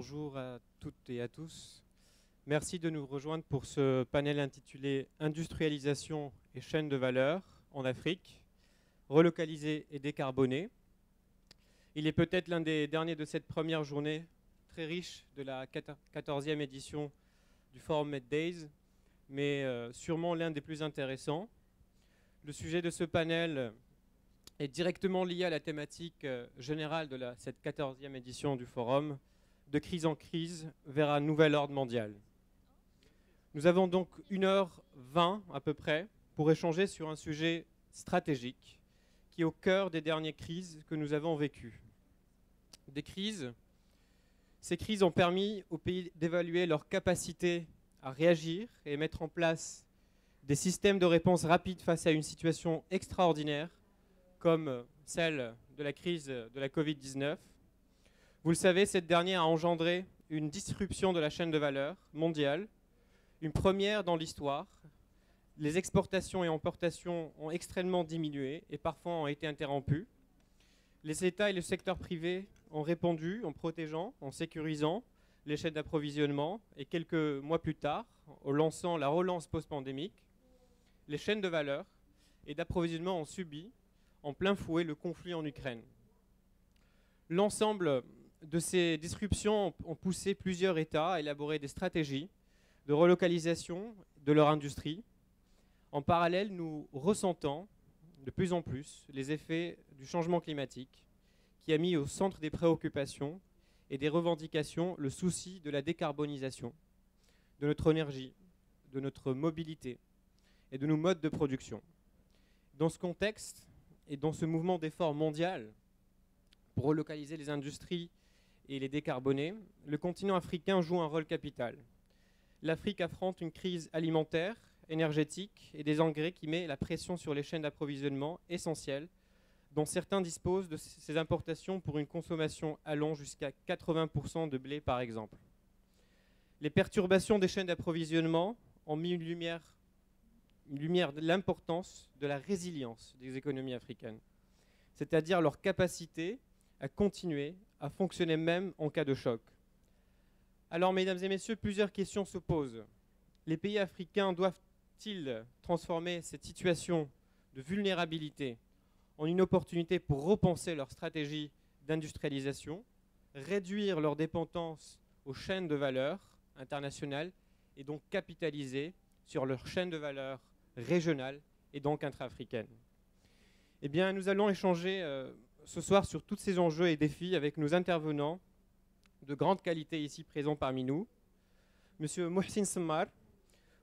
Bonjour à toutes et à tous. Merci de nous rejoindre pour ce panel intitulé Industrialisation et chaîne de valeur en Afrique, relocalisée et décarbonée. Il est peut-être l'un des derniers de cette première journée très riche de la 14e édition du Forum Med-Days, mais sûrement l'un des plus intéressants. Le sujet de ce panel est directement lié à la thématique générale de cette 14e édition du Forum, de crise en crise vers un nouvel ordre mondial. Nous avons donc 1h20 à peu près pour échanger sur un sujet stratégique qui est au cœur des dernières crises que nous avons vécues. Ces crises ont permis aux pays d'évaluer leur capacité à réagir et mettre en place des systèmes de réponse rapide face à une situation extraordinaire comme celle de la crise de la Covid-19. Vous le savez, cette dernière a engendré une disruption de la chaîne de valeur mondiale, une première dans l'histoire. Les exportations et importations ont extrêmement diminué et parfois ont été interrompues. Les États et le secteur privé ont répondu en protégeant, en sécurisant les chaînes d'approvisionnement et quelques mois plus tard, en lançant la relance post-pandémique, les chaînes de valeur et d'approvisionnement ont subi en plein fouet le conflit en Ukraine. L'ensemble de ces disruptions ont poussé plusieurs États à élaborer des stratégies de relocalisation de leur industrie. En parallèle, nous ressentons de plus en plus les effets du changement climatique qui a mis au centre des préoccupations et des revendications le souci de la décarbonisation de notre énergie, de notre mobilité et de nos modes de production. Dans ce contexte et dans ce mouvement d'effort mondial pour relocaliser les industries et les décarboner, le continent africain joue un rôle capital. L'Afrique affronte une crise alimentaire, énergétique et des engrais qui met la pression sur les chaînes d'approvisionnement essentielles, dont certains disposent de ces importations pour une consommation allant jusqu'à 80% de blé par exemple. Les perturbations des chaînes d'approvisionnement ont mis une lumière de l'importance de la résilience des économies africaines, c'est-à-dire leur capacité à continuer à fonctionner même en cas de choc. Alors, mesdames et messieurs, plusieurs questions se posent. Les pays africains doivent-ils transformer cette situation de vulnérabilité en une opportunité pour repenser leur stratégie d'industrialisation, réduire leur dépendance aux chaînes de valeur internationales et donc capitaliser sur leurs chaînes de valeur régionales et donc intra-africaines? Eh bien, nous allons échanger ce soir sur tous ces enjeux et défis avec nos intervenants de grande qualité ici présents parmi nous. Monsieur Mohsin Semmar,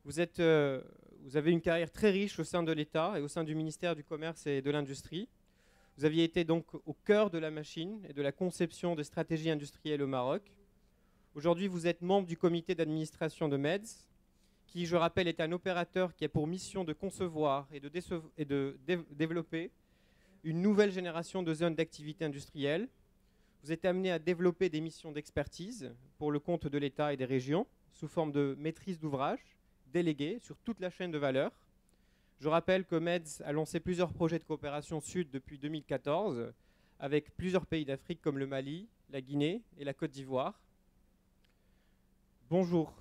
vous avez une carrière très riche au sein de l'État et au sein du ministère du Commerce et de l'Industrie. Vous aviez été donc au cœur de la machine et de la conception des stratégies industrielles au Maroc. Aujourd'hui, vous êtes membre du comité d'administration de MEDS, qui, je rappelle, est un opérateur qui a pour mission de concevoir et de développer une nouvelle génération de zones d'activité industrielle. Vous êtes amené à développer des missions d'expertise pour le compte de l'État et des régions sous forme de maîtrise d'ouvrage déléguée sur toute la chaîne de valeur. Je rappelle que MEDS a lancé plusieurs projets de coopération sud depuis 2014 avec plusieurs pays d'Afrique comme le Mali, la Guinée et la Côte d'Ivoire. Bonjour.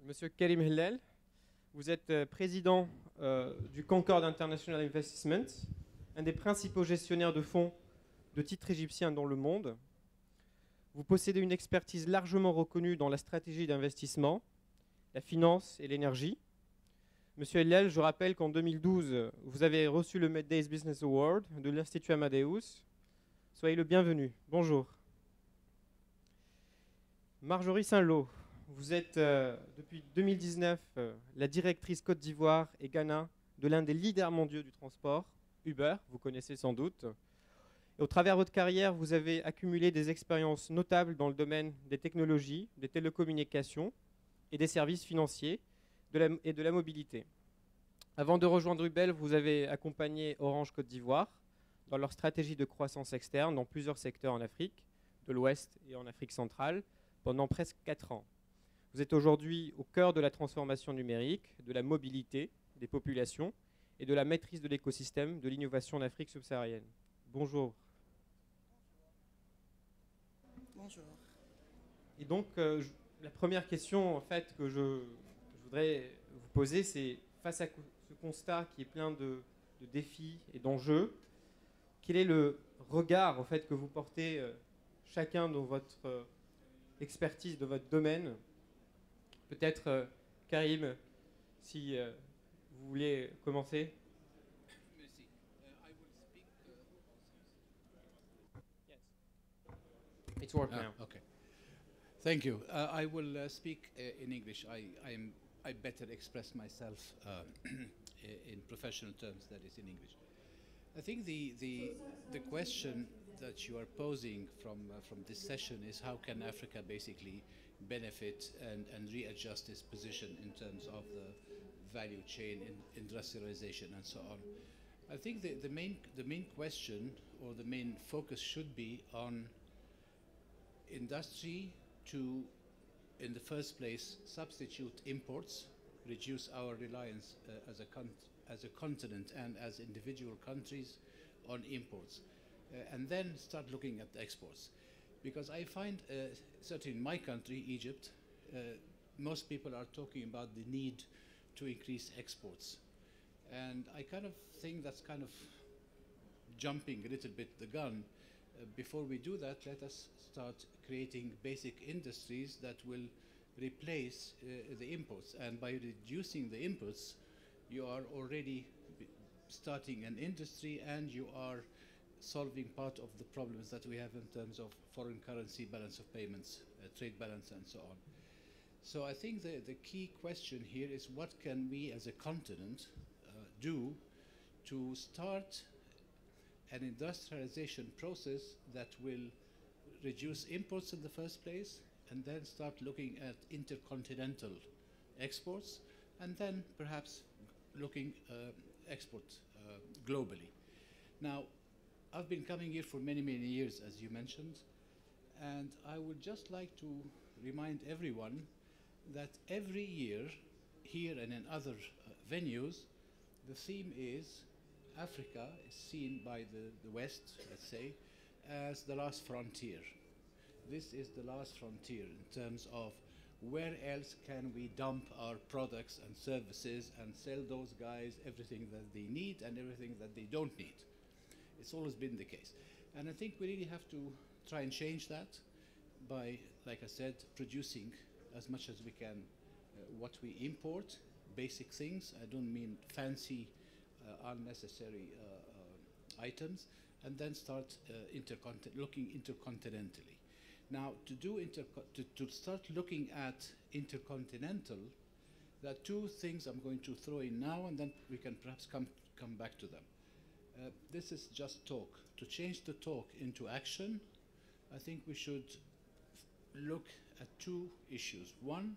Monsieur Karim Hellel, vous êtes président du Concord International Investment, un des principaux gestionnaires de fonds de titres égyptiens dans le monde. Vous possédez une expertise largement reconnue dans la stratégie d'investissement, la finance et l'énergie. Monsieur Hellel, je rappelle qu'en 2012, vous avez reçu le Med-Days Business Award de l'Institut Amadeus. Soyez le bienvenu. Bonjour. Marjorie Saint-Lô, vous êtes depuis 2019 la directrice Côte d'Ivoire et Ghana de l'un des leaders mondiaux du transport, Uber, vous connaissez sans doute. Et au travers de votre carrière, vous avez accumulé des expériences notables dans le domaine des technologies, des télécommunications et des services financiers et de la mobilité. Avant de rejoindre Uber, vous avez accompagné Orange Côte d'Ivoire dans leur stratégie de croissance externe dans plusieurs secteurs en Afrique, de l'Ouest et en Afrique centrale, pendant presque 4 ans. Vous êtes aujourd'hui au cœur de la transformation numérique, de la mobilité des populations et de la maîtrise de l'écosystème de l'innovation en Afrique subsaharienne. Bonjour. Bonjour. Et donc, la première question en fait, que je voudrais vous poser, c'est face à ce constat qui est plein de défis et d'enjeux, quel est le regard en fait, que vous portez chacun dans votre expertise, de votre domaine? Peut-être Karim, si vous voulez commencer. It's working now. Okay. Thank you. I will speak in English. I better express myself in professional terms, that is in English. I think the question that you are posing from this session is how can Africa basically benefit and readjust its position in terms of the value chain, in industrialization and so on. I think the main question or the main focus should be on industry to, in the first place, substitute imports, reduce our reliance as a continent and as individual countries on imports, and then start looking at the exports. Because I find, certainly in my country, Egypt, most people are talking about the need to increase exports. And I kind of think that's kind of jumping a little bit the gun. Before we do that, let us start creating basic industries that will replace the imports. And by reducing the imports, you are already starting an industry and you are solving part of the problems that we have in terms of foreign currency, balance of payments, trade balance, and so on. So I think the key question here is what can we as a continent do to start an industrialization process that will reduce imports in the first place and then start looking at intercontinental exports and then perhaps looking export globally. Now, I've been coming here for many, many years, as you mentioned, and I would just like to remind everyone that every year, here and in other venues, the theme is Africa is seen by the West, let's say, as the last frontier. This is the last frontier in terms of where else can we dump our products and services and sell those guys everything that they need and everything that they don't need. It's always been the case. And I think we really have to try and change that by, like I said, producing as much as we can what we import, basic things. I don't mean fancy, unnecessary items, and then start looking intercontinentally. Now, to start looking at intercontinental, there are two things I'm going to throw in now, and then we can perhaps come back to them. This is just talk. To change the talk into action, I think we should look at two issues. One,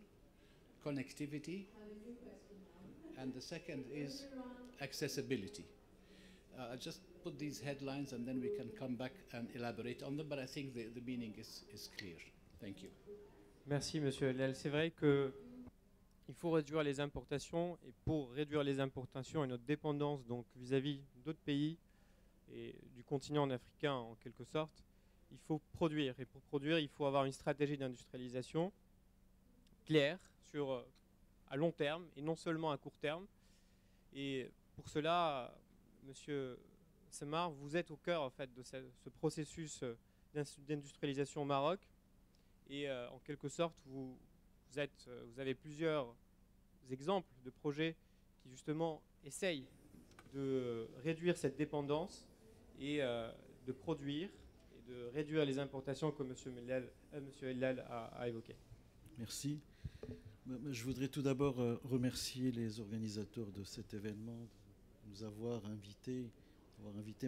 connectivity, and the second is accessibility. I'll just put these headlines and then we can come back and elaborate on them, but I think the meaning is clear. Thank you. Merci, Monsieur Ellal. C'est vrai qu'il faut réduire les importations, et pour réduire les importations et notre dépendance donc vis-à-vis d'autres pays et du continent africain en quelque sorte, il faut produire. Et pour produire, il faut avoir une stratégie d'industrialisation claire à long terme et non seulement à court terme. Et pour cela, Monsieur Semar, vous êtes au cœur en fait, de ce processus d'industrialisation au Maroc. Et en quelque sorte, vous avez plusieurs exemples de projets qui justement essayent de réduire cette dépendance et de produire et de réduire les importations comme M. Ellal a évoqué. Merci. Je voudrais tout d'abord remercier les organisateurs de cet événement de nous avoir invité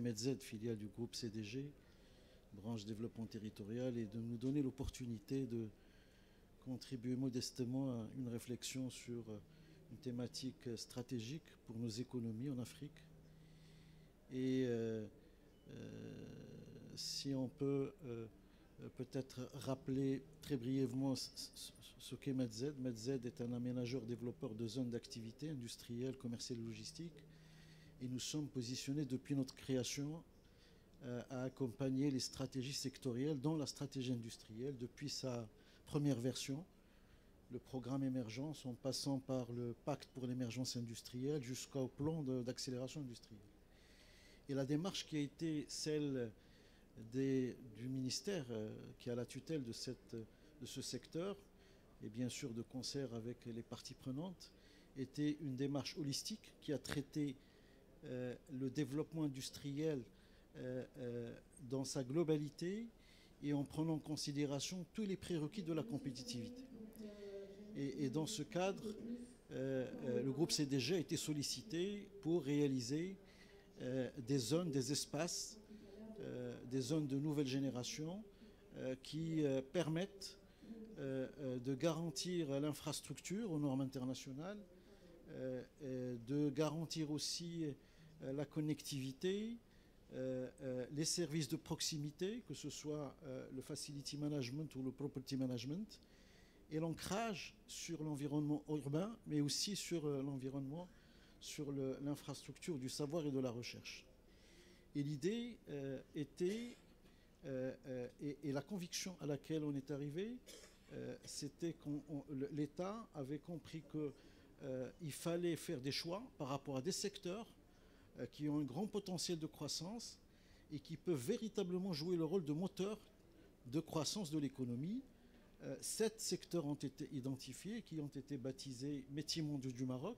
Medz, filiale du groupe CDG, branche développement territorial, et de nous donner l'opportunité de contribuer modestement à une réflexion sur une thématique stratégique pour nos économies en Afrique. Et si on peut peut-être rappeler très brièvement ce qu'est Medz. Medz est un aménageur-développeur de zones d'activité industrielle, commerciale et logistique. Et nous sommes positionnés depuis notre création à accompagner les stratégies sectorielles, dont la stratégie industrielle, depuis sa première version, le programme Émergence, en passant par le pacte pour l'émergence industrielle jusqu'au plan d'accélération industrielle. Et la démarche qui a été celle du ministère qui a la tutelle de ce secteur, et bien sûr de concert avec les parties prenantes, était une démarche holistique qui a traité le développement industriel dans sa globalité et en prenant en considération tous les prérequis de la compétitivité. Et dans ce cadre, le groupe CDG a été sollicité pour réaliser des zones, des espaces, des zones de nouvelle génération qui permettent de garantir l'infrastructure aux normes internationales, de garantir aussi la connectivité, les services de proximité, que ce soit le facility management ou le property management, et l'ancrage sur l'environnement urbain, mais aussi sur l'environnement, sur l'infrastructure du savoir et de la recherche. Et l'idée était, et la conviction à laquelle on est arrivé, c'était que l'État avait compris qu'il fallait faire des choix par rapport à des secteurs qui ont un grand potentiel de croissance et qui peuvent véritablement jouer le rôle de moteur de croissance de l'économie. 7 secteurs ont été identifiés, qui ont été baptisés métiers mondiaux du Maroc.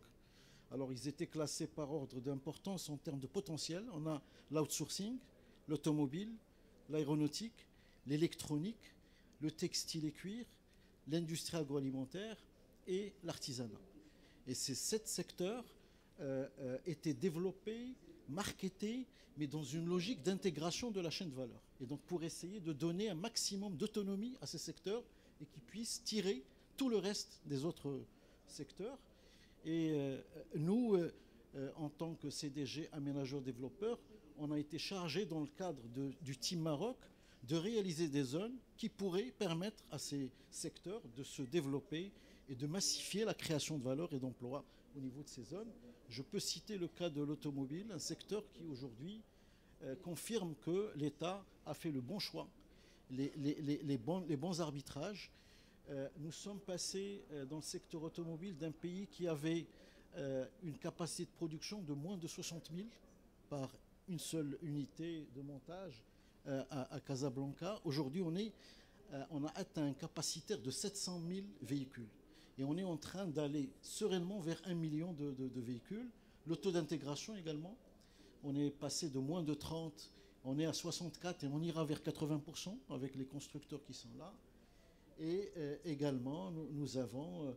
Alors, ils étaient classés par ordre d'importance en termes de potentiel. On a l'outsourcing, l'automobile, l'aéronautique, l'électronique, le textile et cuir, l'industrie agroalimentaire et l'artisanat. Et ces 7 secteurs étaient développés, marketés, mais dans une logique d'intégration de la chaîne de valeur. Et donc, pour essayer de donner un maximum d'autonomie à ces secteurs et qu'ils puissent tirer tout le reste des autres secteurs. Et nous, en tant que CDG aménageur-développeur, on a été chargé dans le cadre du Team Maroc de réaliser des zones qui pourraient permettre à ces secteurs de se développer et de massifier la création de valeur et d'emplois au niveau de ces zones. Je peux citer le cas de l'automobile, un secteur qui aujourd'hui confirme que l'État a fait le bon choix, les bons arbitrages. Nous sommes passés dans le secteur automobile d'un pays qui avait une capacité de production de moins de 60 000 par une seule unité de montage à Casablanca. Aujourd'hui, on a atteint un capacitaire de 700 000 véhicules. Et on est en train d'aller sereinement vers 1 million de véhicules. Le taux d'intégration également. On est passé de moins de 30, on est à 64 et on ira vers 80% avec les constructeurs qui sont là. Et également, nous avons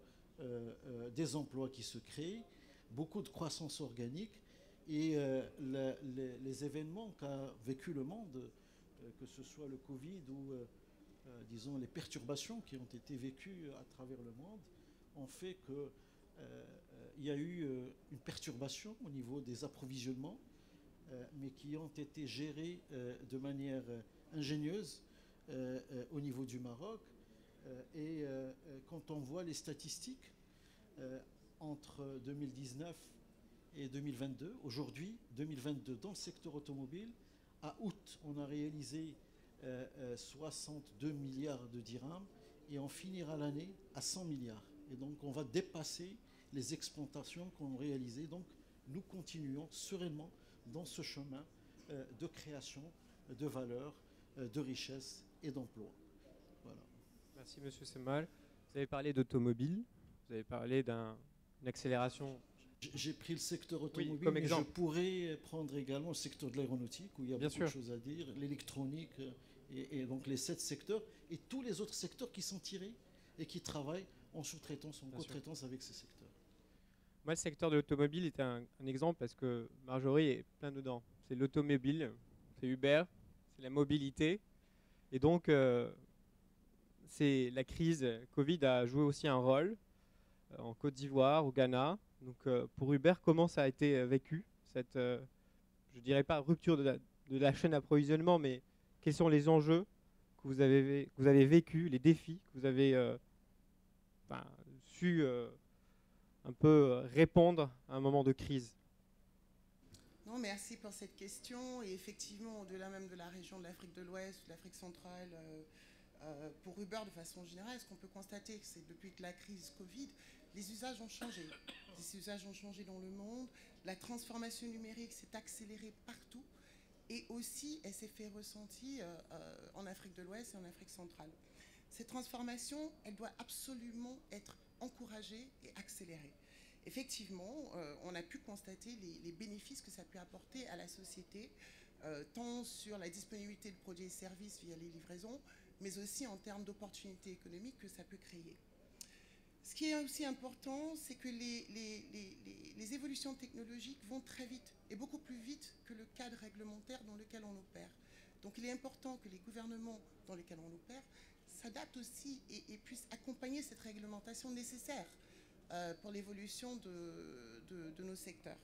des emplois qui se créent, beaucoup de croissance organique. Et les événements qu'a vécu le monde, que ce soit le Covid ou, disons, les perturbations qui ont été vécues à travers le monde, ont fait qu'il y a eu une perturbation au niveau des approvisionnements, mais qui ont été gérés de manière ingénieuse au niveau du Maroc. Et quand on voit les statistiques entre 2019 et 2022, aujourd'hui, 2022, dans le secteur automobile, à août, on a réalisé 62 milliards de dirhams et on finira l'année à 100 milliards. Et donc, on va dépasser les exportations qu'on a réalisées. Donc, nous continuons sereinement dans ce chemin de création de valeur, de richesse et d'emploi. Voilà. Merci, Monsieur Semal. Vous avez parlé d'automobile, vous avez parlé d'une accélération. J'ai pris le secteur automobile, oui, comme mais exemple. je pourrais prendre également le secteur de l'aéronautique, où il y a beaucoup de choses à dire, l'électronique, et donc les 7 secteurs, et tous les autres secteurs qui sont tirés et qui travaillent en sous-traitance, en co-traitance avec ces secteurs. Moi, le secteur de l'automobile est un exemple parce que Marjorie est plein dedans. C'est l'automobile, c'est Uber, c'est la mobilité. Et donc, la crise Covid a joué aussi un rôle en Côte d'Ivoire, au Ghana. Donc, pour Uber, comment ça a été vécu, cette, je dirais pas rupture de la chaîne d'approvisionnement, mais quels sont les enjeux que vous avez vécu, les défis que vous avez su un peu répondre à un moment de crise? Non, merci pour cette question. Et effectivement, au-delà même de la région de l'Afrique de l'Ouest, de l'Afrique centrale, Pour Uber, de façon générale, ce qu'on peut constater, c'est que depuis que la crise Covid, les usages ont changé. Les usages ont changé dans le monde. La transformation numérique s'est accélérée partout. Et aussi, elle s'est fait ressentir en Afrique de l'Ouest et en Afrique centrale. Cette transformation, elle doit absolument être encouragée et accélérée. Effectivement, on a pu constater les bénéfices que ça peut apporter à la société, tant sur la disponibilité de produits et services via les livraisons, mais aussi en termes d'opportunités économiques que ça peut créer. Ce qui est aussi important, c'est que les évolutions technologiques vont très vite, et beaucoup plus vite que le cadre réglementaire dans lequel on opère. Donc il est important que les gouvernements dans lesquels on opère s'adaptent aussi et puissent accompagner cette réglementation nécessaire pour l'évolution de nos secteurs.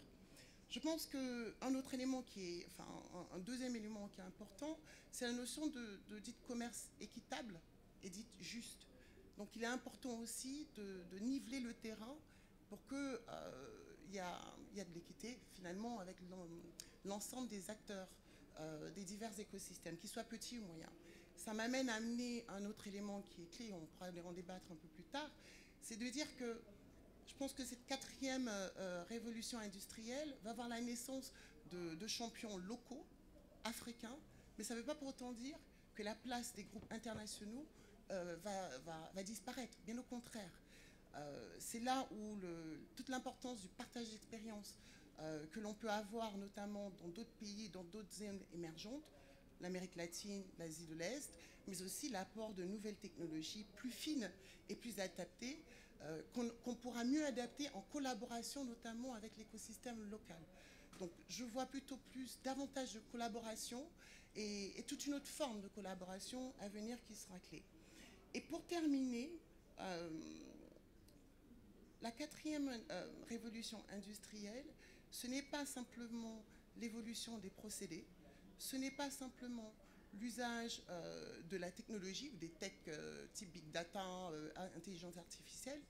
Je pense qu'un autre élément qui est, enfin un deuxième élément qui est important, c'est la notion de dit commerce équitable et dit juste. Donc il est important aussi de niveler le terrain pour qu'il y a de l'équité finalement avec l'ensemble des acteurs des divers écosystèmes, qu'ils soient petits ou moyens. Ça m'amène à amener un autre élément qui est clé, on pourra en débattre un peu plus tard, c'est de dire que je pense que cette quatrième révolution industrielle va voir la naissance de champions locaux, africains, mais ça ne veut pas pour autant dire que la place des groupes internationaux va disparaître. Bien au contraire. C'est là où toute l'importance du partage d'expérience que l'on peut avoir, notamment dans d'autres pays, dans d'autres zones émergentes, l'Amérique latine, l'Asie de l'Est, mais aussi l'apport de nouvelles technologies plus fines et plus adaptées, qu'on pourra mieux adapter en collaboration notamment avec l'écosystème local. Donc je vois plutôt davantage de collaboration et toute une autre forme de collaboration à venir qui sera clé. Et pour terminer, la quatrième révolution industrielle, ce n'est pas simplement l'évolution des procédés, ce n'est pas simplement l'usage de la technologie ou des techs type big data, intelligence artificielle,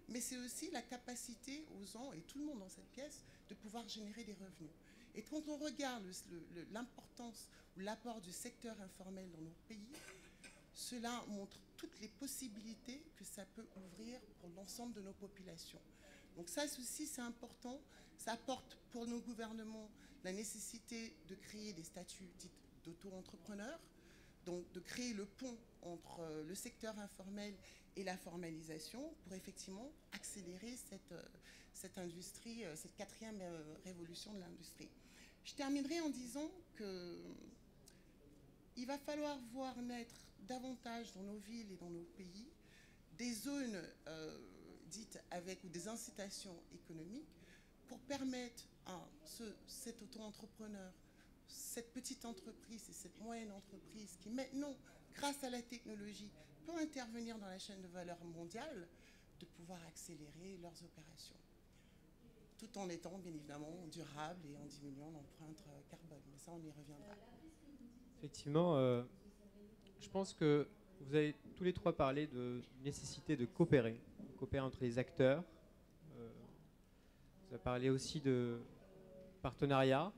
mais c'est aussi la capacité aux gens, et tout le monde dans cette pièce, de pouvoir générer des revenus. Et quand on regarde l'importance ou l'apport du secteur informel dans nos pays, cela montre toutes les possibilités que ça peut ouvrir pour l'ensemble de nos populations. Donc ça aussi, c'est important. Ça apporte pour nos gouvernements la nécessité de créer des statuts dits d'auto-entrepreneurs, donc de créer le pont entre le secteur informel et la formalisation pour effectivement accélérer cette industrie, cette quatrième révolution de l'industrie. Je terminerai en disant qu'il va falloir voir naître davantage dans nos villes et dans nos pays des zones dites avec ou des incitations économiques pour permettre à cet auto-entrepreneur, cette petite entreprise et cette moyenne entreprise qui maintenant, grâce à la technologie, peut intervenir dans la chaîne de valeur mondiale, de pouvoir accélérer leurs opérations. Tout en étant bien évidemment durable et en diminuant l'empreinte carbone. Mais ça, on y reviendra. Effectivement, je pense que vous avez tous les trois parlé de nécessité de coopérer entre les acteurs. Vous avez parlé aussi de partenariat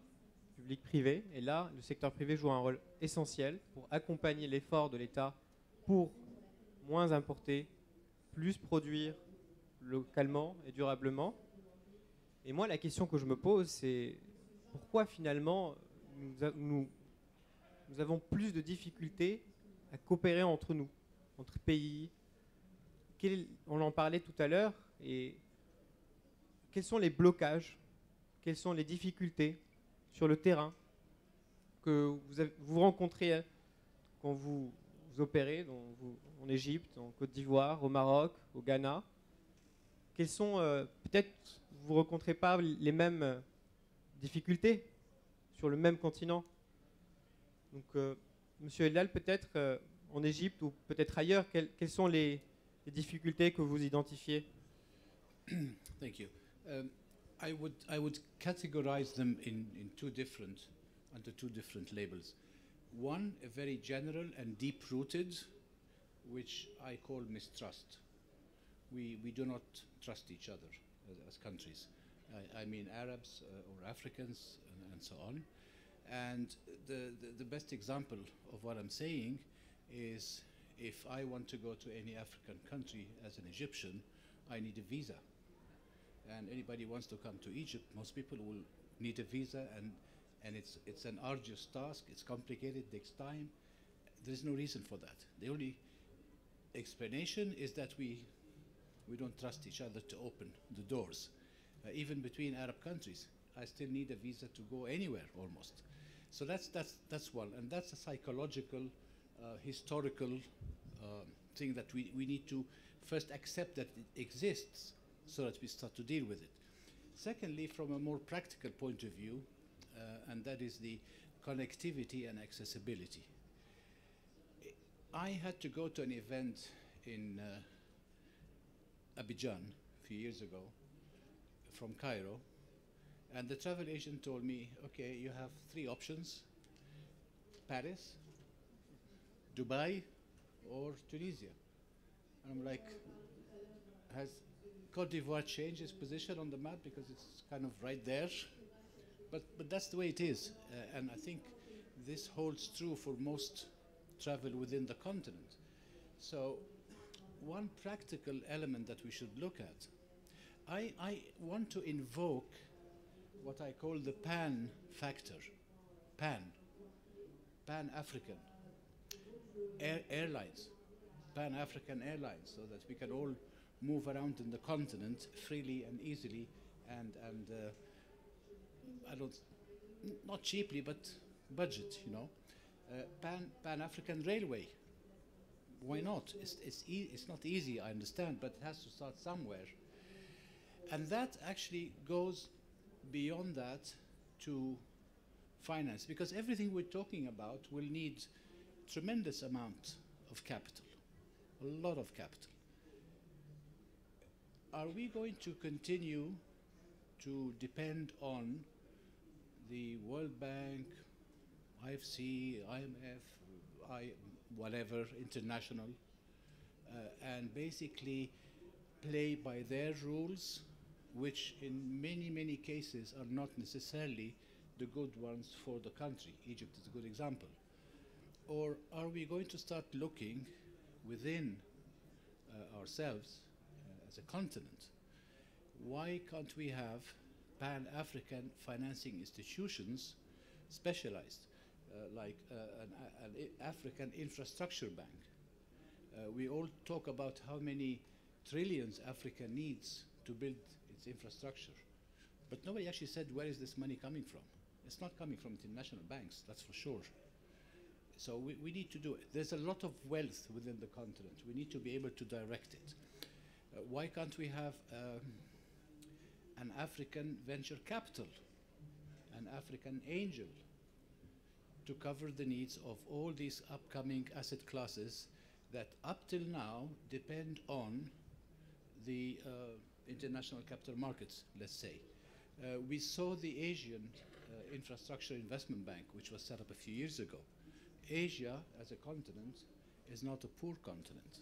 public-privé. Et là, le secteur privé joue un rôle essentiel pour accompagner l'effort de l'État pour moins importer, plus produire localement et durablement. Et moi, la question que je me pose, c'est pourquoi finalement nous avons plus de difficultés à coopérer entre nous, entre pays. On en parlait tout à l'heure. Et quels sont les blocages, quelles sont les difficultés sur le terrain que vous rencontrez quand vous opérez en Égypte, en Côte d'Ivoire, au Maroc, au Ghana? Quelles sont, peut-être, vous ne rencontrez pas les mêmes difficultés sur le même continent. Donc, Monsieur Eldal, peut-être en Égypte ou peut-être ailleurs, quelles sont les difficultés que vous identifiez? Thank you. I would categorize them under two different labels. One, a very general and deep-rooted, which I call mistrust. We do not trust each other as countries. I mean Arabs or Africans and so on. And the best example of what I'm saying is if I want to go to any African country as an Egyptian, I need a visa. And anybody wants to come to Egypt, most people will need a visa, and it's an arduous task, it's complicated, takes time. There's no reason for that. The only explanation is that we don't trust each other to open the doors. Even between Arab countries, I still need a visa to go anywhere almost. So that's one, and that's a psychological, historical thing that we need to first accept that it exists so that we start to deal with it. Secondly, from a more practical point of view, and that is the connectivity and accessibility. I had to go to an event in Abidjan a few years ago from Cairo, and the travel agent told me, okay, you have 3 options: Paris, Dubai, or Tunisia. And I'm like, has Côte d'Ivoire changed its position on the map because it's kind of right there? But that's the way it is, and I think this holds true for most travel within the continent. So one practical element that we should look at, I want to invoke what I call the pan factor, pan-African airlines, pan-African airlines, so that we can all move around in the continent freely and easily, and not cheaply, but budget, you know. Pan-African railway. Why not? It's not easy, I understand, but it has to start somewhere. And that actually goes beyond that to finance, because everything we're talking about will need tremendous amount of capital, a lot of capital. Are we going to continue to depend on the World Bank, IFC, IMF, whatever, international, and basically play by their rules, which in many, many cases are not necessarily the good ones for the country? Egypt is a good example. Or are we going to start looking within ourselves as a continent? Why can't we have pan-African financing institutions specialized, like an African infrastructure bank? We all talk about how many trillions Africa needs to build its infrastructure, but nobody actually said, where is this money coming from? It's not coming from international banks, that's for sure. So we need to do it. There's a lot of wealth within the continent. We need to be able to direct it. Why can't we have an African venture capital, an African angel, to cover the needs of all these upcoming asset classes that up till now depend on the international capital markets, let's say. We saw the Asian Infrastructure Investment Bank, which was set up a few years ago. Asia, as a continent, is not a poor continent.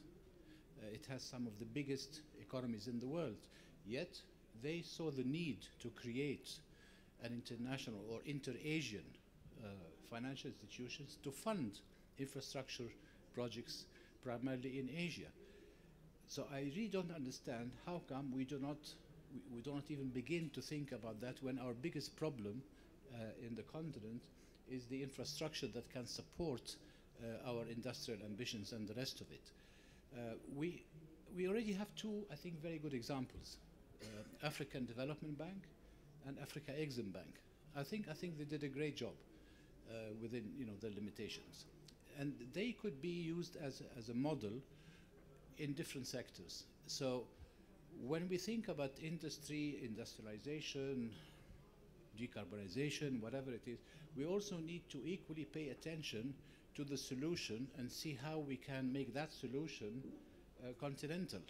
It has some of the biggest economies in the world. Yet, they saw the need to create an international or inter-Asian financial institutions to fund infrastructure projects primarily in Asia. So I really don't understand how come we do not even begin to think about that when our biggest problem in the continent is the infrastructure that can support our industrial ambitions and the rest of it. We already have 2, I think, very good examples: African Development Bank and Africa Exim Bank. I think they did a great job within their limitations, and they could be used as a model in different sectors. So when we think about industry, industrialization, decarbonization, whatever it is, we also need to equally pay attention to the solution and see how we can make that solution continental,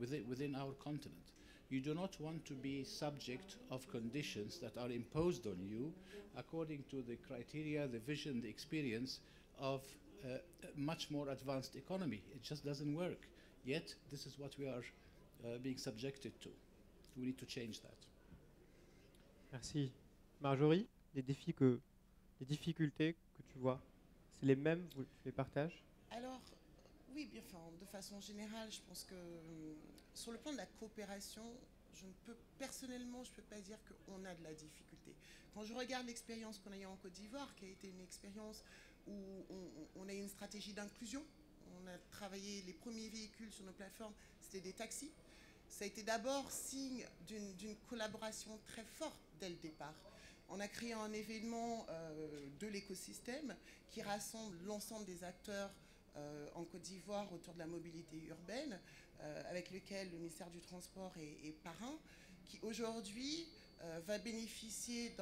within our continent. You do not want to be subject of conditions that are imposed on you according to the criteria, the vision, the experience of a much more advanced economy. It just doesn't work. Yet, this is what we are being subjected to. We need to change that. Merci. Marjorie, les difficultés que tu vois, c'est les mêmes, tu les partages? Alors, Oui, bien, enfin, de façon générale, je pense que sur le plan de la coopération, personnellement, je ne peux pas dire qu'on a de la difficulté. Quand je regarde l'expérience qu'on a eue en Côte d'Ivoire, qui a été une expérience où on a eu une stratégie d'inclusion, on a travaillé les premiers véhicules sur nos plateformes, c'était des taxis. Ça a été d'abord signe d'une collaboration très forte dès le départ. On a créé un événement de l'écosystème qui rassemble l'ensemble des acteurs en Côte d'Ivoire autour de la mobilité urbaine, avec lequel le ministère du Transport est parrain, qui aujourd'hui va bénéficier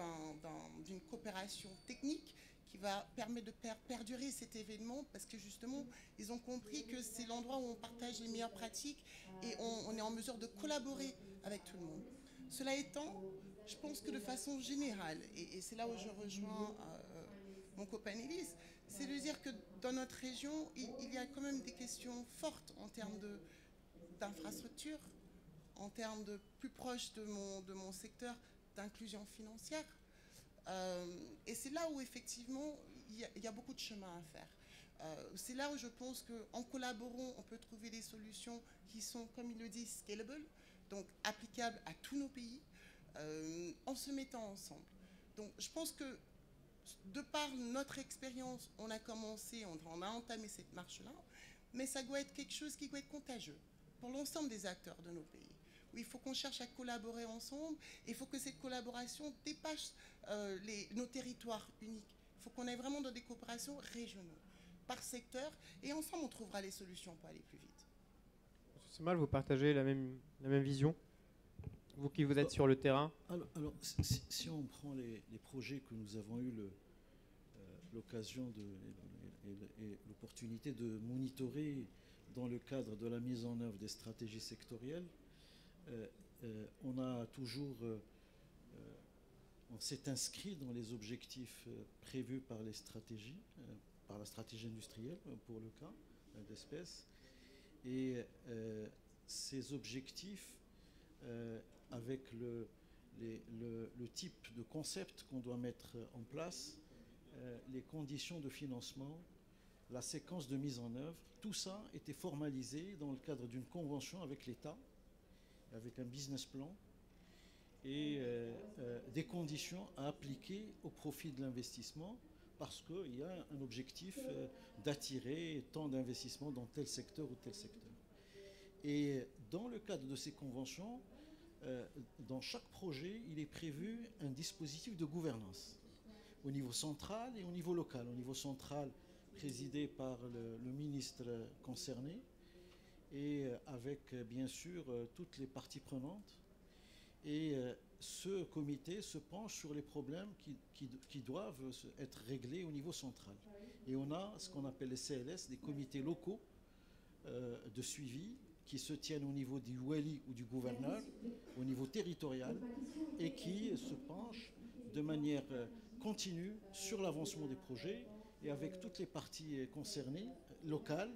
d'une coopération technique qui va permettre de perdurer cet événement, parce que justement, ils ont compris que c'est l'endroit où on partage les meilleures pratiques et on est en mesure de collaborer avec tout le monde. Cela étant, je pense que de façon générale, et c'est là où je rejoins mon copain Élise, c'est de dire que dans notre région, il y a quand même des questions fortes en termes d'infrastructures, en termes de plus proche de mon secteur d'inclusion financière. Et c'est là où effectivement il y a beaucoup de chemin à faire. C'est là où je pense qu'en collaborant, on peut trouver des solutions qui sont, comme il le dit, scalable, donc applicables à tous nos pays, en se mettant ensemble. Donc je pense que de par notre expérience, on a commencé, on a entamé cette marche-là, mais ça doit être quelque chose qui doit être contagieux pour l'ensemble des acteurs de nos pays. Où il faut qu'on cherche à collaborer ensemble, et il faut que cette collaboration dépasse nos territoires uniques. Il faut qu'on aille vraiment dans des coopérations régionales, par secteur, et ensemble on trouvera les solutions pour aller plus vite. C'est mal, vous partagez la même vision, vous qui vous êtes sur le terrain. Alors si on prend les projets que nous avons eu l'occasion et l'opportunité de monitorer dans le cadre de la mise en œuvre des stratégies sectorielles, on a toujours, on s'est inscrit dans les objectifs prévus par les stratégies, par la stratégie industrielle pour le cas d'espèce, et ces objectifs, avec le type de concept qu'on doit mettre en place, les conditions de financement, la séquence de mise en œuvre, tout ça était formalisé dans le cadre d'une convention avec l'État, avec un business plan et des conditions à appliquer au profit de l'investissement, parce qu'il y a un objectif d'attirer tant d'investissements dans tel secteur ou tel secteur. Et dans le cadre de ces conventions, dans chaque projet, il est prévu un dispositif de gouvernance au niveau central et au niveau local. Au niveau central, présidé par le ministre concerné, et avec bien sûr toutes les parties prenantes. Et ce comité se penche sur les problèmes qui doivent être réglés au niveau central. Et on a ce qu'on appelle les CLS, des comités locaux de suivi, qui se tiennent au niveau du wali ou du gouverneur, au niveau territorial, et qui se penchent de manière continue sur l'avancement des projets, et avec toutes les parties concernées, locales,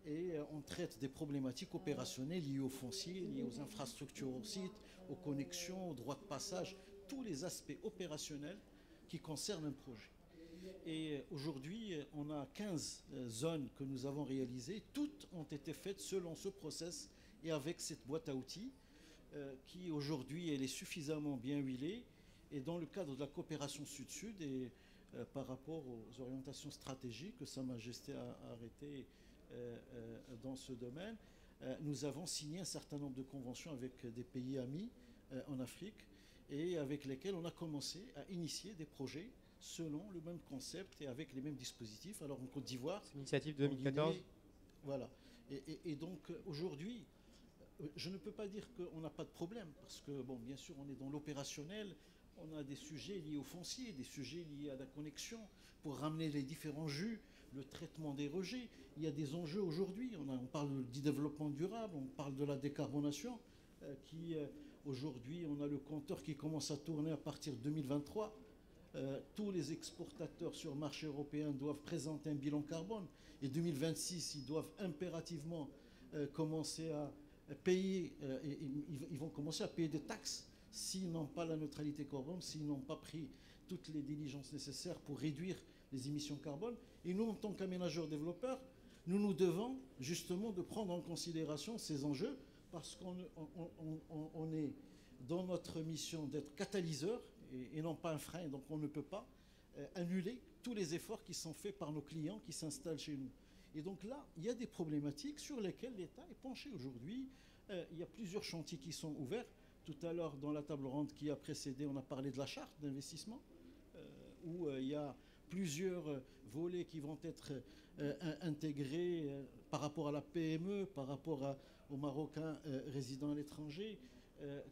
et on traite des problématiques opérationnelles liées aux fonciers, liées aux infrastructures au site, aux connexions, aux droits de passage, tous les aspects opérationnels qui concernent un projet. Et aujourd'hui, on a 15 zones que nous avons réalisées. Toutes ont été faites selon ce process et avec cette boîte à outils qui aujourd'hui elle est suffisamment bien huilée. Et dans le cadre de la coopération sud-sud et par rapport aux orientations stratégiques que Sa Majesté a arrêtées dans ce domaine, nous avons signé un certain nombre de conventions avec des pays amis en Afrique, et avec lesquels on a commencé à initier des projets selon le même concept et avec les mêmes dispositifs. Alors en Côte d'Ivoire... C'est l'initiative de 2014. Guinée, voilà. Et donc aujourd'hui, je ne peux pas dire qu'on n'a pas de problème, parce que, bon, bien sûr, on est dans l'opérationnel, on a des sujets liés au foncier, des sujets liés à la connexion, pour ramener les différents jus, le traitement des rejets. Il y a des enjeux aujourd'hui, on parle du développement durable, on parle de la décarbonation, aujourd'hui, on a le compteur qui commence à tourner à partir de 2023. Tous les exportateurs sur le marché européen doivent présenter un bilan carbone. Et 2026, ils doivent impérativement commencer à payer, ils vont commencer à payer des taxes s'ils n'ont pas la neutralité carbone, s'ils n'ont pas pris toutes les diligences nécessaires pour réduire les émissions carbone. Et nous, en tant qu'aménageurs développeurs, nous nous devons justement de prendre en considération ces enjeux parce qu'on est dans notre mission d'être catalyseur et non pas un frein. Donc on ne peut pas annuler tous les efforts qui sont faits par nos clients qui s'installent chez nous. Et donc là, il y a des problématiques sur lesquelles l'État est penché aujourd'hui. Il y a plusieurs chantiers qui sont ouverts. Tout à l'heure, dans la table ronde qui a précédé, on a parlé de la charte d'investissement, où il y a plusieurs volets qui vont être intégrés par rapport à la PME, par rapport aux Marocains résidant à l'étranger,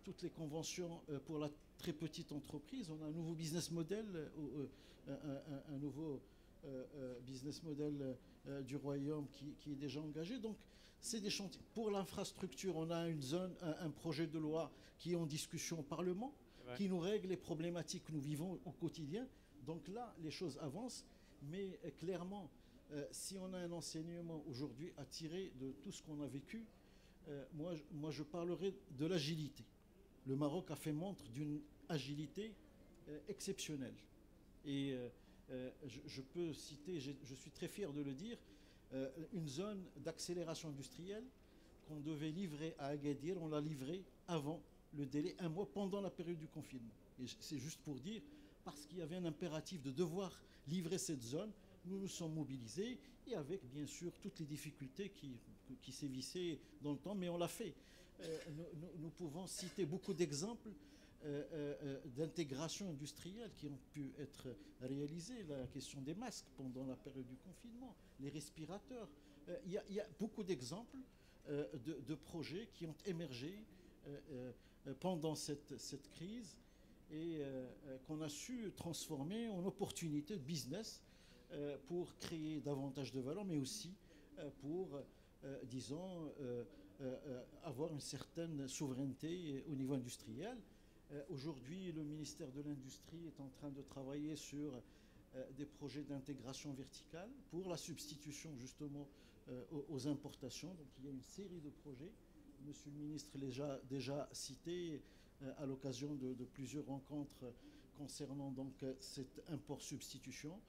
toutes les conventions pour la très petite entreprise. On a un nouveau business model, un nouveau business model du Royaume qui est déjà engagé. Donc, c'est des chantiers. Pour l'infrastructure, on a une zone, un projet de loi qui est en discussion au Parlement, qui nous règle les problématiques que nous vivons au quotidien. Donc là, les choses avancent. Mais clairement, si on a un enseignement aujourd'hui à tirer de tout ce qu'on a vécu, moi, je parlerai de l'agilité. Le Maroc a fait montre d'une agilité exceptionnelle. Et je peux citer, je suis très fier de le dire, une zone d'accélération industrielle qu'on devait livrer à Agadir, on l'a livré avant le délai, un mois pendant la période du confinement. Et c'est juste pour dire, parce qu'il y avait un impératif de devoir livrer cette zone, nous nous sommes mobilisés, et avec bien sûr toutes les difficultés qui sévissaient dans le temps, mais on l'a fait. Nous pouvons citer beaucoup d'exemples d'intégration industrielle qui ont pu être réalisées. La question des masques pendant la période du confinement, les respirateurs. Il y a beaucoup d'exemples de projets qui ont émergé pendant cette crise et qu'on a su transformer en opportunité de business pour créer davantage de valeur, mais aussi pour, disons, avoir une certaine souveraineté au niveau industriel. Aujourd'hui, le ministère de l'Industrie est en train de travailler sur des projets d'intégration verticale pour la substitution justement aux importations. Donc il y a une série de projets. Monsieur le ministre l'a déjà cité à l'occasion de plusieurs rencontres concernant donc cette import-substitution.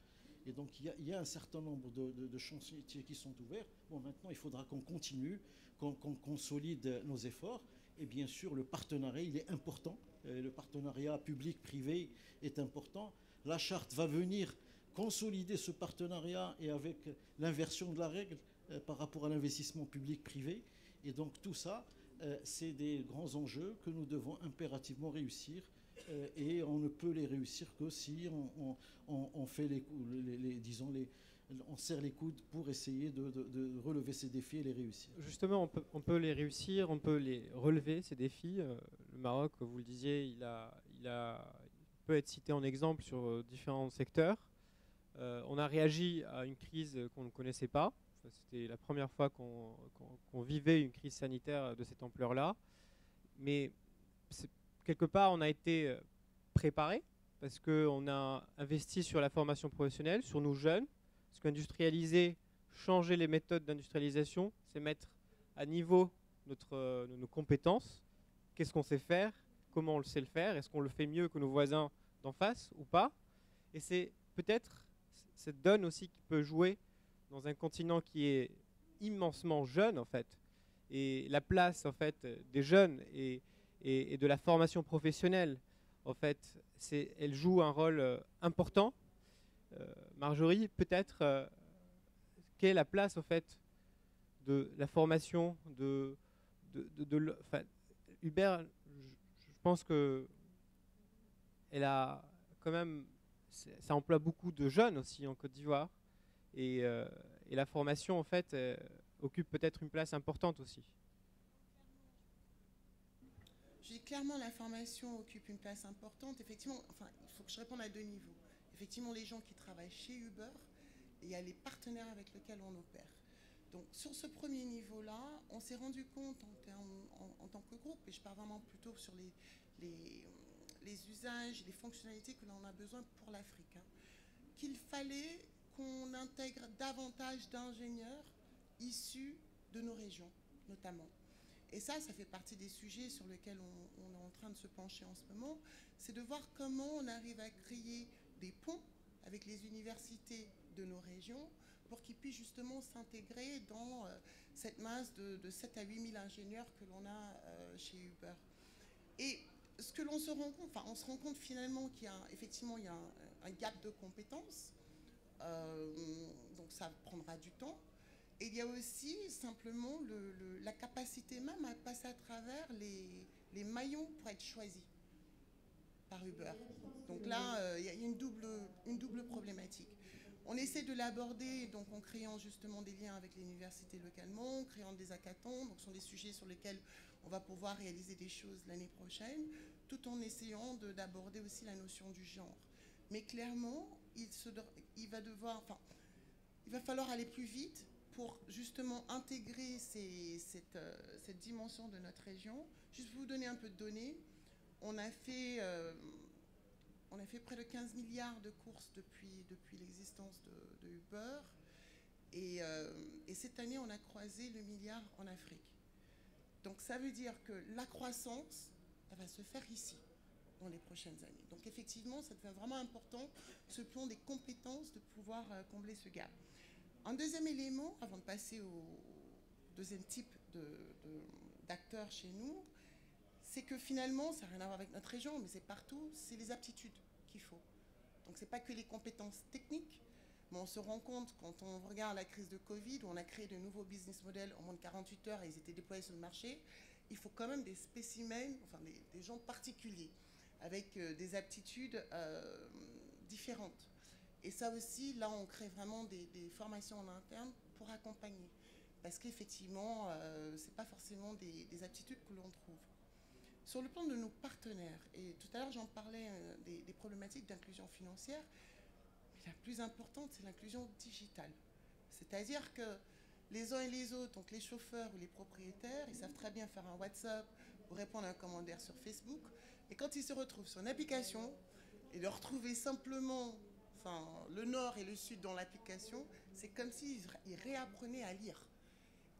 Et donc il y a un certain nombre de chantiers qui sont ouverts. Bon, maintenant, il faudra qu'on continue, qu'on consolide nos efforts. Et bien sûr, le partenariat, il est important. Le partenariat public-privé est important. La charte va venir consolider ce partenariat et avec l'inversion de la règle par rapport à l'investissement public-privé. Et donc tout ça, c'est des grands enjeux que nous devons impérativement réussir. Et on ne peut les réussir que si on fait on serre les coudes pour essayer de relever ces défis et les réussir. Justement, on peut les réussir, on peut les relever, ces défis. Le Maroc, vous le disiez, il peut être cité en exemple sur différents secteurs. On a réagi à une crise qu'on ne connaissait pas. C'était la première fois qu'on vivait une crise sanitaire de cette ampleur-là. Mais quelque part, on a été préparé parce qu'on a investi sur la formation professionnelle, sur nos jeunes. Parce qu'industrialiser, changer les méthodes d'industrialisation, c'est mettre à niveau nos compétences. Qu'est-ce qu'on sait faire? Comment on le sait le faire? Est-ce qu'on le fait mieux que nos voisins d'en face ou pas? Et c'est peut-être cette donne aussi qui peut jouer dans un continent qui est immensement jeune en fait. Et la place en fait des jeunes et de la formation professionnelle, en fait, elle joue un rôle important. Marjorie, peut-être, quelle est la place en fait de la formation Hubert, je pense que elle a quand même, ça emploie beaucoup de jeunes aussi en Côte d'Ivoire et la formation en fait occupe peut-être une place importante aussi. Je dis clairement, la formation occupe une place importante. Effectivement, enfin, il faut que je réponde à deux niveaux. Effectivement, les gens qui travaillent chez Uber, et il y a les partenaires avec lesquels on opère. Donc, sur ce premier niveau-là, on s'est rendu compte en tant que groupe, et je parle vraiment plutôt sur les usages, les fonctionnalités que l'on a besoin pour l'Afrique, hein, qu'il fallait qu'on intègre davantage d'ingénieurs issus de nos régions, notamment. Et ça fait partie des sujets sur lesquels on est en train de se pencher en ce moment, c'est de voir comment on arrive à créer des ponts avec les universités de nos régions pour qu'ils puissent justement s'intégrer dans cette masse de 7 à 8 000 ingénieurs que l'on a chez Uber. Et ce que l'on se rend compte, on se rend compte finalement qu'il y a effectivement un gap de compétences, donc ça prendra du temps. Et il y a aussi simplement la capacité même à passer à travers les maillons pour être choisis par Uber. Donc là, il y a une double problématique. On essaie de l'aborder donc en créant justement des liens avec les universités localement, en créant des hackathons, donc ce sont des sujets sur lesquels on va pouvoir réaliser des choses l'année prochaine, tout en essayant d'aborder aussi la notion du genre. Mais clairement, il va falloir aller plus vite pour justement intégrer cette dimension de notre région. Juste pour vous donner un peu de données, on a fait près de 15 milliards de courses depuis l'existence de Uber. Et cette année, on a croisé le milliard en Afrique. Donc ça veut dire que la croissance, elle va se faire ici, dans les prochaines années. Donc effectivement, ça devient vraiment important, ce plan des compétences, de pouvoir combler ce gap. Un deuxième élément, avant de passer au deuxième type d'acteurs chez nous, c'est que finalement, ça n'a rien à voir avec notre région, mais c'est partout, c'est les aptitudes qu'il faut. Donc ce n'est pas que les compétences techniques, mais on se rend compte quand on regarde la crise de Covid, où on a créé de nouveaux business models en moins de 48 heures et ils étaient déployés sur le marché, il faut quand même des spécimens, enfin des gens particuliers, avec des aptitudes différentes. Et ça aussi, là, on crée vraiment des formations en interne pour accompagner. Parce qu'effectivement, ce n'est pas forcément des aptitudes que l'on trouve. Sur le plan de nos partenaires, et tout à l'heure j'en parlais des problématiques d'inclusion financière, mais la plus importante, c'est l'inclusion digitale. C'est-à-dire que les uns et les autres, donc les chauffeurs ou les propriétaires, ils savent très bien faire un WhatsApp ou répondre à un commentaire sur Facebook. Et quand ils se retrouvent sur une application, et de retrouver simplement le nord et le sud dans l'application, c'est comme s'ils réapprenaient à lire.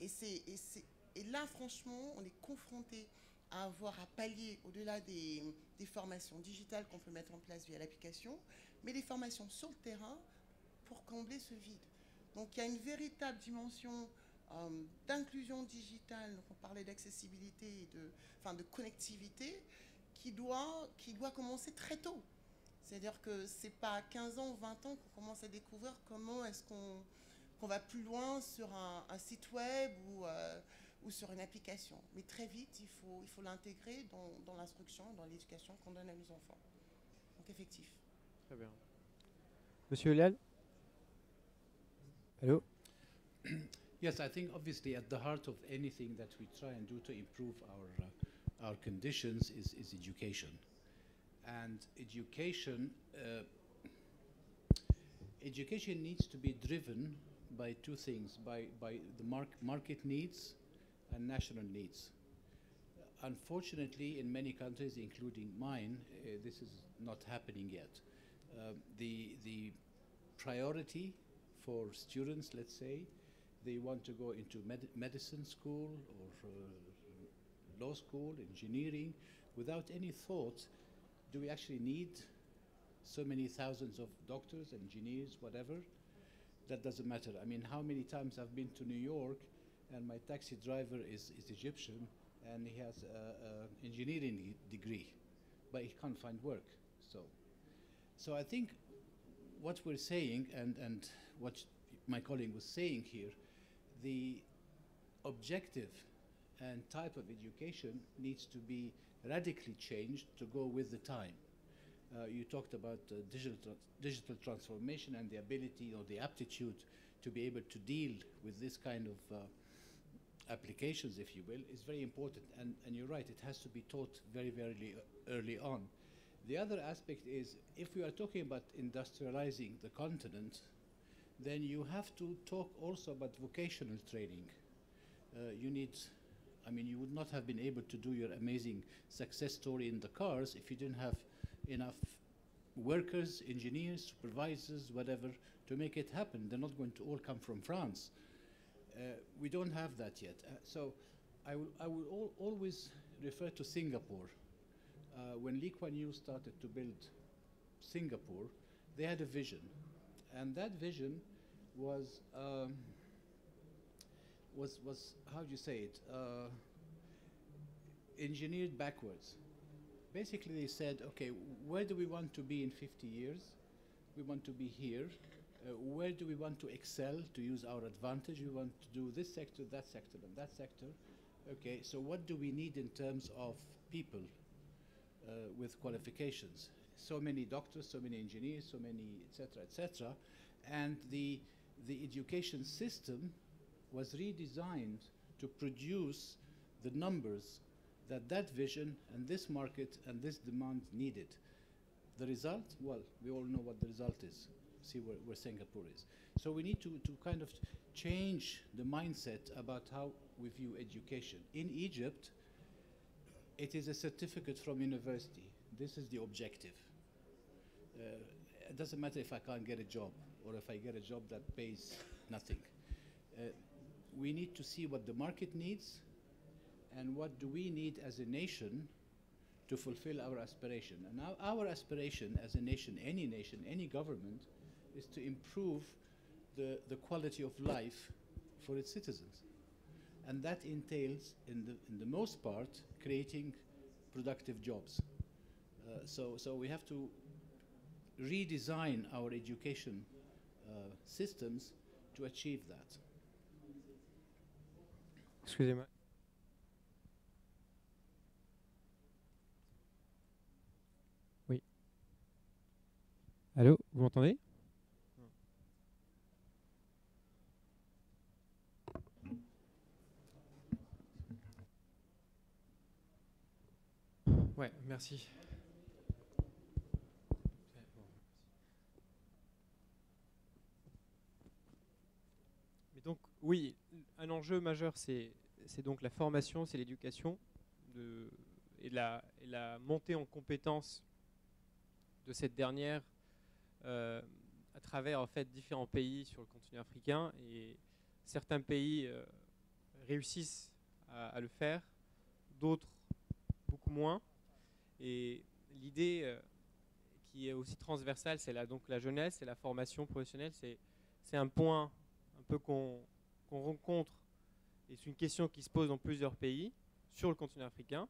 Et là, franchement, on est confronté à avoir à pallier, au-delà des formations digitales qu'on peut mettre en place via l'application, mais des formations sur le terrain pour combler ce vide. Donc il y a une véritable dimension d'inclusion digitale, donc on parlait d'accessibilité et de connectivité, qui doit commencer très tôt. C'est-à-dire que ce n'est pas à 15 ans ou 20 ans qu'on commence à découvrir comment est-ce qu'on va plus loin sur un site web ou sur une application. Mais très vite, il faut l'intégrer dans l'instruction, dans l'éducation qu'on donne à nos enfants. Donc effectif. Très bien. Monsieur Elial? Allô? Yes, I think obviously at the heart of anything that we try and do to improve our conditions is education. And education needs to be driven by two things, by the market needs and national needs. Unfortunately, in many countries, including mine, this is not happening yet. The priority for students, let's say, they want to go into medicine school or law school, engineering, without any thought, do we actually need so many thousands of doctors, engineers, whatever? That doesn't matter. I mean, how many times I've been to New York and my taxi driver is Egyptian and he has an engineering degree, but he can't find work. So I think what we're saying and what my colleague was saying here, the objective and type of education needs to be radically changed to go with the time. You talked about digital transformation and the ability or the aptitude to be able to deal with this kind of applications, if you will, is very important. And you're right, it has to be taught very, very early on. The other aspect is, if we are talking about industrializing the continent, then you have to talk also about vocational training. You need, I mean, you would not have been able to do your amazing success story in the cars if you didn't have enough workers, engineers, supervisors, whatever, to make it happen. They're not going to all come from France. We don't have that yet. So I will always refer to Singapore. When Lee Kuan Yew started to build Singapore, they had a vision. And that vision was how do you say it? Engineered backwards. Basically, they said, okay, where do we want to be in 50 years? We want to be here. Where do we want to excel, to use our advantage? We want to do this sector, and that sector. Okay, so what do we need in terms of people with qualifications? So many doctors, so many engineers, so many, etc. And the education system was redesigned to produce the numbers that vision and this market and this demand needed. The result? Well, we all know what the result is. See where Singapore is. So we need to kind of change the mindset about how we view education. In Egypt, it is a certificate from university. This is the objective. It doesn't matter if I can't get a job or if I get a job that pays nothing. We need to see what the market needs and what do we need as a nation to fulfill our aspiration. And our aspiration as a nation, any government, is to improve the quality of life for its citizens. And that entails, in the most part, creating productive jobs. So we have to redesign our education systems to achieve that. Excusez-moi. Oui. Allô, vous m'entendez? Ouais, merci. Mais donc, oui, un enjeu majeur, c'est donc la formation, c'est l'éducation et la montée en compétences de cette dernière à travers en fait différents pays sur le continent africain. Et certains pays réussissent à le faire, d'autres beaucoup moins. Et l'idée qui est aussi transversale, c'est donc la jeunesse et la formation professionnelle. C'est un point un peu qu'on rencontre, et c'est une question qui se pose dans plusieurs pays sur le continent africain,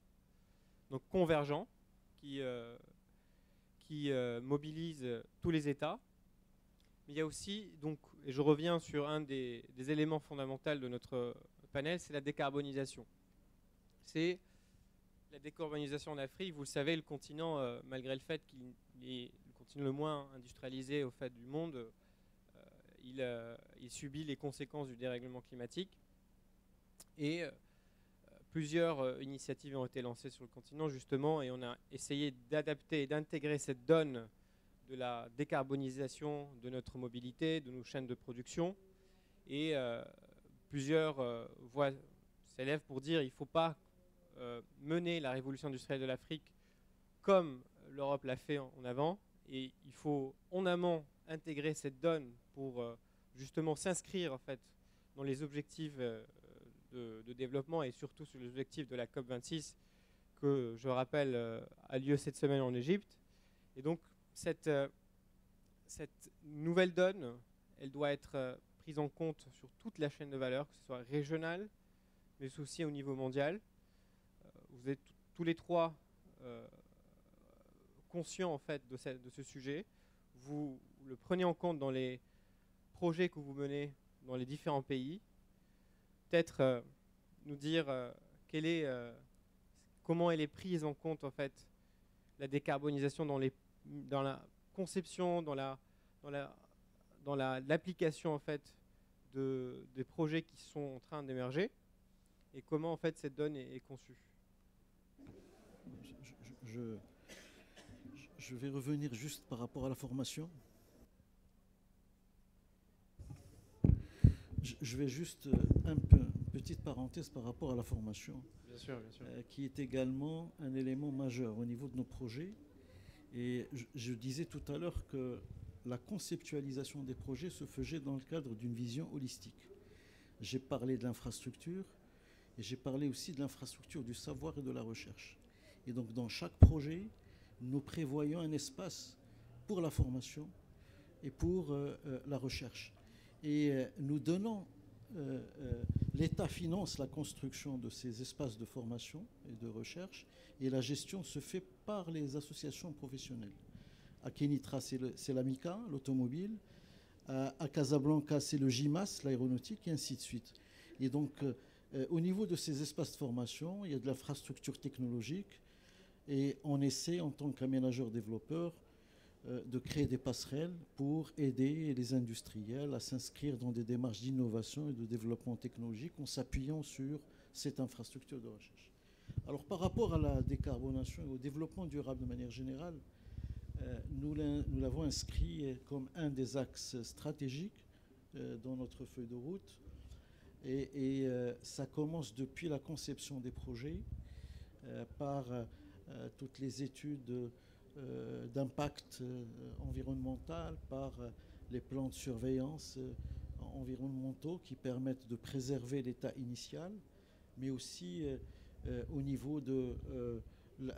donc convergent, qui mobilise tous les États. Mais il y a aussi, donc, et je reviens sur un des éléments fondamentaux de notre panel, c'est la décarbonisation. C'est la décarbonisation en Afrique. Vous le savez, le continent, malgré le fait qu'il est le continent le moins industrialisé au fait du monde, il subit les conséquences du dérèglement climatique. Et plusieurs initiatives ont été lancées sur le continent, justement, et on a essayé d'adapter et d'intégrer cette donne de la décarbonisation de notre mobilité, de nos chaînes de production. Et plusieurs voix s'élèvent pour dire qu'il ne faut pas mener la révolution industrielle de l'Afrique comme l'Europe l'a fait en avant. Et il faut en amont intégrer cette donne pour justement s'inscrire en fait dans les objectifs de développement et surtout sur les objectifs de la COP26 que je rappelle a lieu cette semaine en Égypte. Et donc cette nouvelle donne, elle doit être prise en compte sur toute la chaîne de valeur, que ce soit régionale, mais aussi au niveau mondial. Vous êtes tous les trois conscients en fait de ce sujet. Vous le prenez en compte dans les projets que vous menez dans les différents pays. Peut-être nous dire comment elle est prise en compte en fait la décarbonisation dans la conception, dans l'application en fait des projets qui sont en train d'émerger, et comment en fait cette donne est conçue. Je vais revenir juste par rapport à la formation. Je vais juste une petite parenthèse par rapport à la formation, bien sûr, bien sûr. Qui est également un élément majeur au niveau de nos projets. Et je disais tout à l'heure que la conceptualisation des projets se faisait dans le cadre d'une vision holistique. J'ai parlé de l'infrastructure et j'ai parlé aussi de l'infrastructure du savoir et de la recherche. Et donc dans chaque projet, nous prévoyons un espace pour la formation et pour la recherche. nous donnons, l'État finance la construction de ces espaces de formation et de recherche, et la gestion se fait par les associations professionnelles. À Kénitra, c'est l'AMICA, l'automobile. À Casablanca, c'est le GIMAS, l'aéronautique, et ainsi de suite. Et donc, au niveau de ces espaces de formation, il y a de l'infrastructure technologique, et on essaie, en tant qu'aménageur-développeur, de créer des passerelles pour aider les industriels à s'inscrire dans des démarches d'innovation et de développement technologique en s'appuyant sur cette infrastructure de recherche. Alors, par rapport à la décarbonation et au développement durable de manière générale, nous l'avons inscrit comme un des axes stratégiques dans notre feuille de route. Et ça commence depuis la conception des projets par toutes les études d'impact environnemental, par les plans de surveillance environnementaux qui permettent de préserver l'état initial, mais aussi au niveau de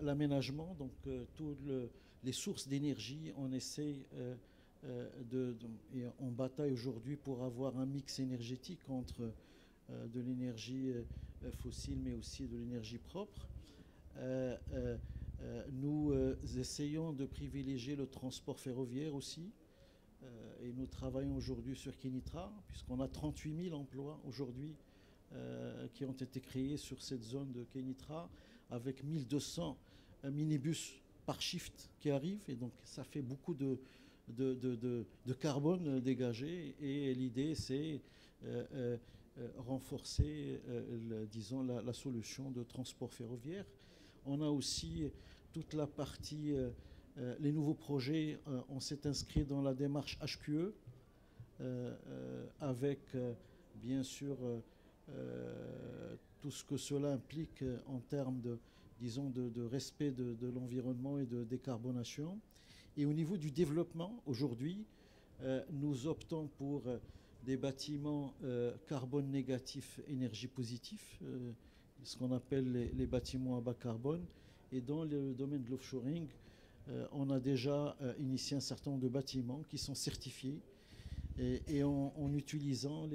l'aménagement, donc toutes les sources d'énergie, on essaie et on bataille aujourd'hui pour avoir un mix énergétique entre de l'énergie fossile, mais aussi de l'énergie propre. Nous essayons de privilégier le transport ferroviaire aussi, et nous travaillons aujourd'hui sur Kénitra, puisqu'on a 38 000 emplois aujourd'hui qui ont été créés sur cette zone de Kénitra, avec 1200 minibus par shift qui arrivent, et donc ça fait beaucoup de carbone dégagé, et l'idée c'est renforcer, disons, la solution de transport ferroviaire. On a aussi toute la partie, les nouveaux projets, on s'est inscrit dans la démarche HQE, avec bien sûr tout ce que cela implique en termes de, disons, de respect de l'environnement et de décarbonation. Et au niveau du développement, aujourd'hui, nous optons pour des bâtiments carbone négatif, énergie positif, ce qu'on appelle les bâtiments à bas carbone. Et dans le domaine de l'offshoring, on a déjà initié un certain nombre de bâtiments qui sont certifiés, et en utilisant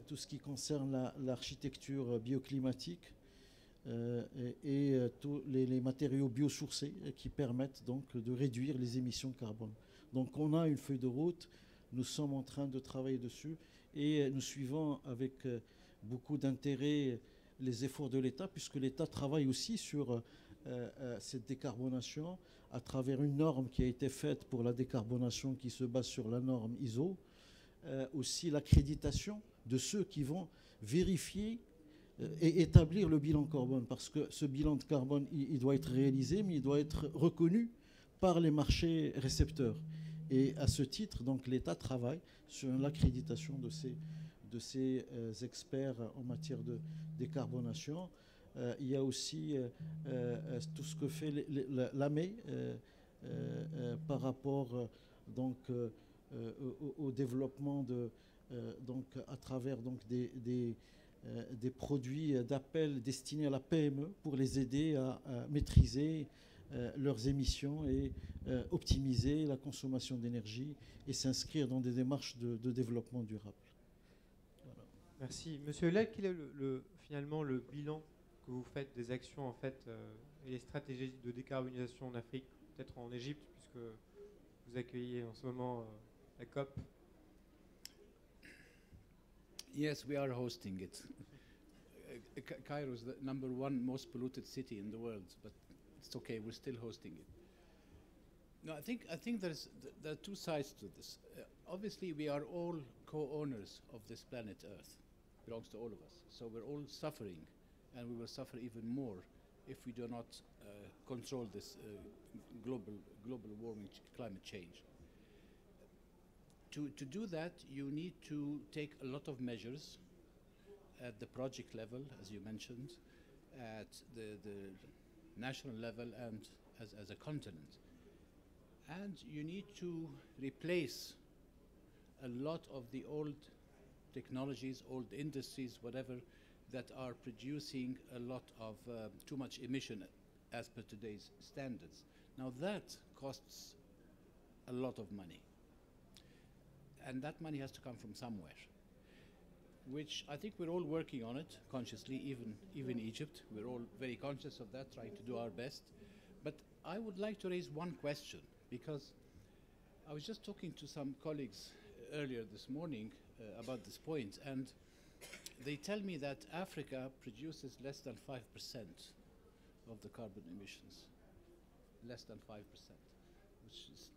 tout ce qui concerne l'architecture bioclimatique et tous les matériaux biosourcés qui permettent donc de réduire les émissions de carbone. Donc on a une feuille de route, nous sommes en train de travailler dessus, et nous suivons avec beaucoup d'intérêt les efforts de l'État, puisque l'État travaille aussi sur cette décarbonation à travers une norme qui a été faite pour la décarbonation qui se base sur la norme ISO, aussi l'accréditation de ceux qui vont vérifier et établir le bilan carbone, parce que ce bilan de carbone, il doit être réalisé, mais il doit être reconnu par les marchés récepteurs. Et à ce titre, donc, l'État travaille sur l'accréditation de ces experts en matière de décarbonation. Il y a aussi tout ce que fait l'AME par rapport donc, au développement donc, à travers donc, des produits d'appel destinés à la PME pour les aider à maîtriser leurs émissions et optimiser la consommation d'énergie et s'inscrire dans des démarches de développement durable. Voilà. Merci. Monsieur Lel, quel est finalement le bilan que vous faites des actions en fait, et les stratégies de décarbonisation en Afrique, peut-être en Égypte, puisque vous accueillez en ce moment la COP? Yes, we are hosting it. Cairo is the #1 most polluted city in the world, but it's okay. We're still hosting it. No, I think there are two sides to this. Obviously, we are all co-owners of this planet Earth. It belongs to all of us. So we're all suffering, and we will suffer even more if we do not control this global warming, climate change. To do that, you need to take a lot of measures at the project level, as you mentioned, at the national level, and as a continent. And you need to replace a lot of the old technologies, old industries, whatever, that are producing a lot of too much emission as per today's standards. Now that costs a lot of money. And that money has to come from somewhere, which I think we're all working on it consciously, even Egypt. We're all very conscious of that, trying to do our best. But I would like to raise one question, because I was just talking to some colleagues earlier this morning about this point, and they tell me that Africa produces less than 5% of the carbon emissions. Less than 5%, which is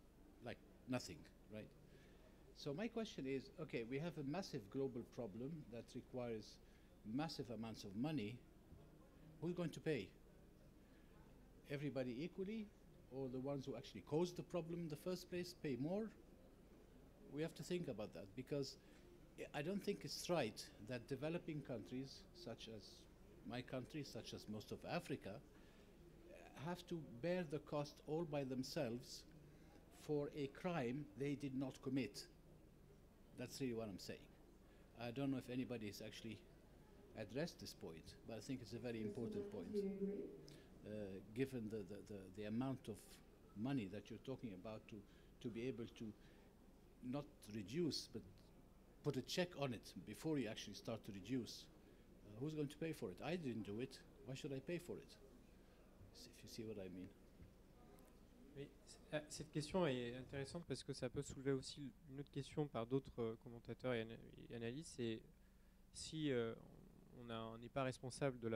like nothing, right? So my question is, okay, we have a massive global problem that requires massive amounts of money. Who's going to pay? Everybody equally, or the ones who actually caused the problem in the first place pay more? We have to think about that, because I don't think it's right that developing countries, such as my country, such as most of Africa, have to bear the cost all by themselves for a crime they did not commit. That's really what I'm saying. I don't know if anybody has actually addressed this point, but I think it's a very important point. Given the amount of money that you're talking about to be able to not reduce, but put a check on it before you actually start to reduce. Who's going to pay for it? I didn't do it. Why should I pay for it? If you see what I mean. Oui, cette question est intéressante parce que ça peut soulever aussi une autre question par d'autres commentateurs et analystes. C'est si on n'est pas responsable de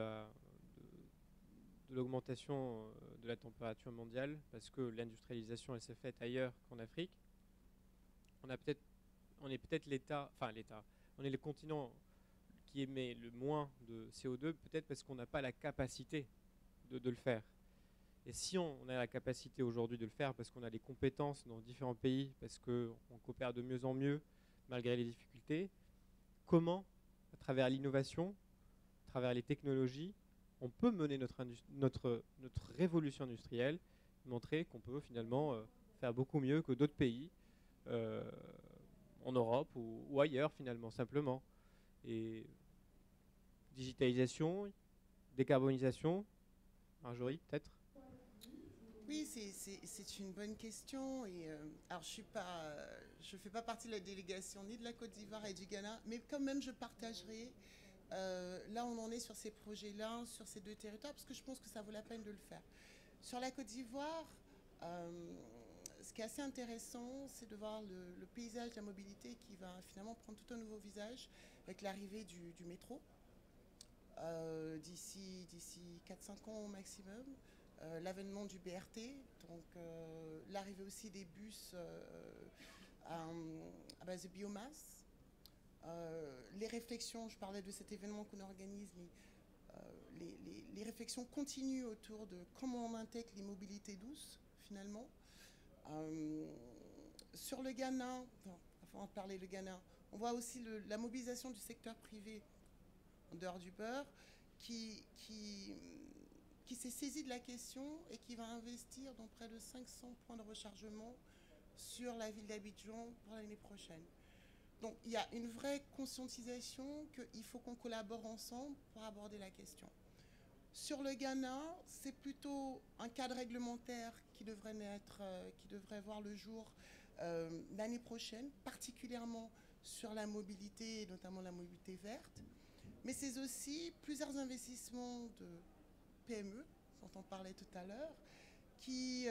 l'augmentation de la température mondiale parce que l'industrialisation elle s'est faite ailleurs qu'en Afrique. On est peut-être on est le continent qui émet le moins de CO2, peut-être parce qu'on n'a pas la capacité de le faire. Et si on a la capacité aujourd'hui de le faire, parce qu'on a les compétences dans différents pays, parce qu'on coopère de mieux en mieux, malgré les difficultés, comment, à travers l'innovation, à travers les technologies, on peut mener notre révolution industrielle, montrer qu'on peut finalement faire beaucoup mieux que d'autres pays, en Europe ou ailleurs finalement, simplement. Et digitalisation, décarbonisation, Marjorie, peut-être? Oui, c'est une bonne question. Et, alors, je ne fais pas partie de la délégation ni de la Côte d'Ivoire et du Ghana, mais quand même, je partagerai là où on en est sur ces projets-là, sur ces deux territoires, parce que je pense que ça vaut la peine de le faire. Sur la Côte d'Ivoire, ce qui est assez intéressant, c'est de voir le paysage de la mobilité qui va finalement prendre tout un nouveau visage avec l'arrivée du métro d'ici 4-5 ans au maximum. L'avènement du BRT, donc l'arrivée aussi des bus à base de biomasse, les réflexions, je parlais de cet événement qu'on organise, mais les réflexions continuent autour de comment on intègre les mobilités douces finalement. Sur le Ghana, avant de parler du Ghana, on voit aussi la mobilisation du secteur privé en dehors du beurre qui s'est saisi de la question et qui va investir dans près de 500 points de rechargement sur la ville d'Abidjan pour l'année prochaine. Donc il y a une vraie conscientisation qu'il faut qu'on collabore ensemble pour aborder la question. Sur le Ghana, c'est plutôt un cadre réglementaire qui devrait voir le jour l'année prochaine, particulièrement sur la mobilité, et notamment la mobilité verte. Mais c'est aussi plusieurs investissements de PME, dont on parlait tout à l'heure, qui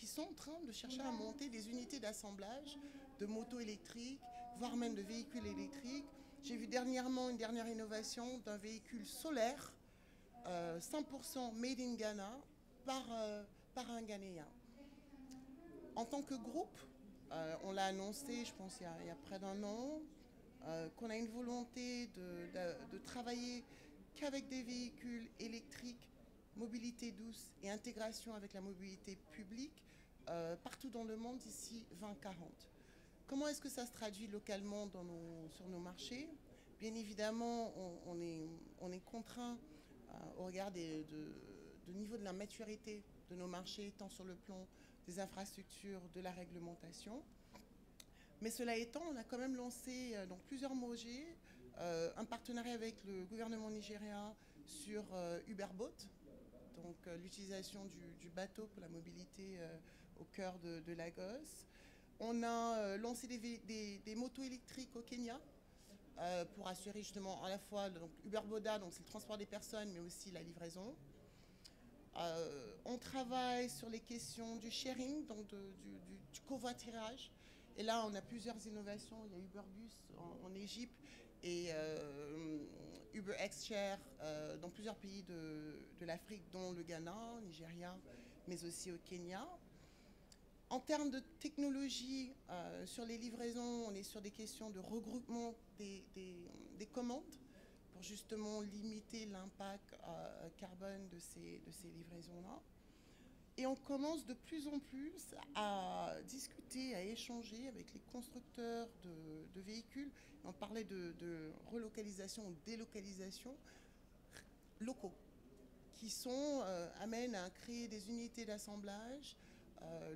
sont en train de chercher à monter des unités d'assemblage de motos électriques, voire même de véhicules électriques. J'ai vu dernièrement une dernière innovation d'un véhicule solaire, 100% made in Ghana, par un Ghanéen. En tant que groupe, on l'a annoncé, je pense, il y a près d'un an, qu'on a une volonté de travailler qu'avec des véhicules électriques, mobilité douce et intégration avec la mobilité publique partout dans le monde d'ici 2040. Comment est-ce que ça se traduit localement sur nos marchés? Bien évidemment, on est contraint au regard du niveau de la maturité de nos marchés, tant sur le plan des infrastructures, de la réglementation. Mais cela étant, on a quand même lancé dans plusieurs projets un partenariat avec le gouvernement nigérien sur Uberboat, donc l'utilisation du bateau pour la mobilité au cœur de Lagos. On a lancé des motos électriques au Kenya pour assurer justement à la fois donc, Uber Boda, donc c'est le transport des personnes, mais aussi la livraison. On travaille sur les questions du sharing, donc du covoiturage. Et là, on a plusieurs innovations. Il y a Uberbus en Égypte et Uber X-Share dans plusieurs pays de l'Afrique, dont le Ghana, Nigeria, mais aussi au Kenya. En termes de technologie, sur les livraisons, on est sur des questions de regroupement des commandes pour justement limiter l'impact carbone de ces livraisons-là. Et on commence de plus en plus à discuter, à échanger avec les constructeurs de véhicules. On parlait de relocalisation ou délocalisation locaux qui amènent à créer des unités d'assemblage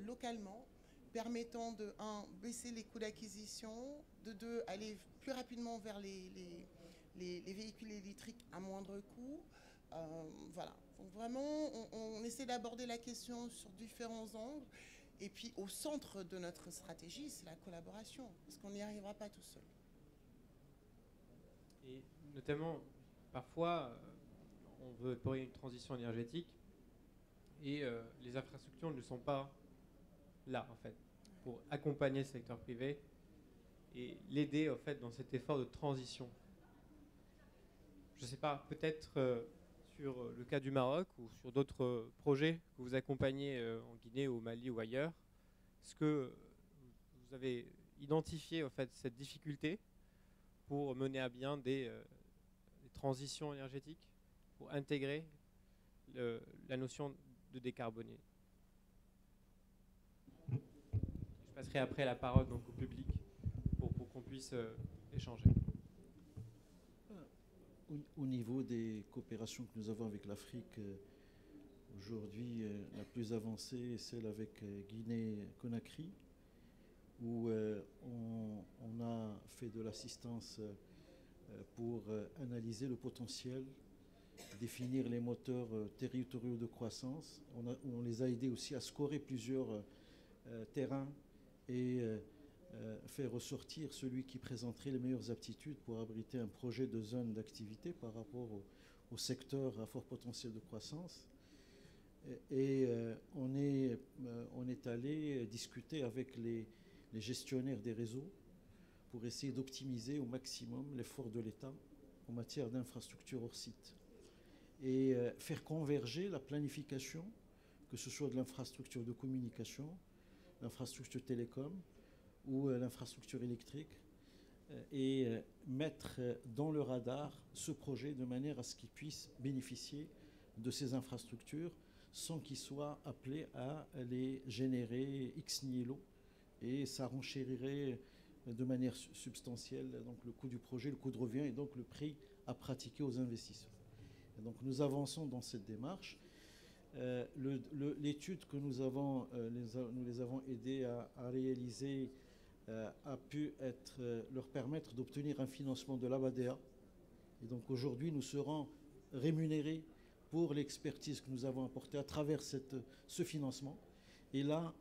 localement, permettant de, un, baisser les coûts d'acquisition, de deux, aller plus rapidement vers les véhicules électriques à moindre coût. Voilà. Donc vraiment, on essaie d'aborder la question sur différents angles. Et puis au centre de notre stratégie, c'est la collaboration, parce qu'on n'y arrivera pas tout seul. Et notamment, parfois, on veut pour une transition énergétique et les infrastructures ne sont pas là, en fait, pour accompagner le secteur privé et l'aider, en fait, dans cet effort de transition. Je ne sais pas, peut-être sur le cas du Maroc ou sur d'autres projets que vous accompagnez en Guinée, au Mali ou ailleurs, est-ce que vous avez identifié, en fait, cette difficulté pour mener à bien des transitions énergétiques, pour intégrer la notion de décarboner? Je passerai après la parole donc, au public pour qu'on puisse échanger. Au niveau des coopérations que nous avons avec l'Afrique, aujourd'hui, la plus avancée est celle avec Guinée-Conakry, où on a fait de l'assistance pour analyser le potentiel, définir les moteurs territoriaux de croissance. On les a aidés aussi à scorer plusieurs terrains et faire ressortir celui qui présenterait les meilleures aptitudes pour abriter un projet de zone d'activité par rapport au secteur à fort potentiel de croissance. Et on est allé discuter avec les gestionnaires des réseaux pour essayer d'optimiser au maximum l'effort de l'État en matière d'infrastructure hors site et faire converger la planification, que ce soit de l'infrastructure de communication, l'infrastructure télécom ou l'infrastructure électrique, et mettre dans le radar ce projet de manière à ce qu'il puisse bénéficier de ces infrastructures sans qu'il soit appelé à les générer ex nihilo, et ça renchérirait de manière substantielle donc le coût du projet, le coût de revient et donc le prix à pratiquer aux investisseurs. Et donc nous avançons dans cette démarche. L'étude que nous les avons aidés à réaliser a pu leur permettre d'obtenir un financement de l'ABADEA. Et donc aujourd'hui, nous serons rémunérés pour l'expertise que nous avons apportée à travers ce financement. Et là,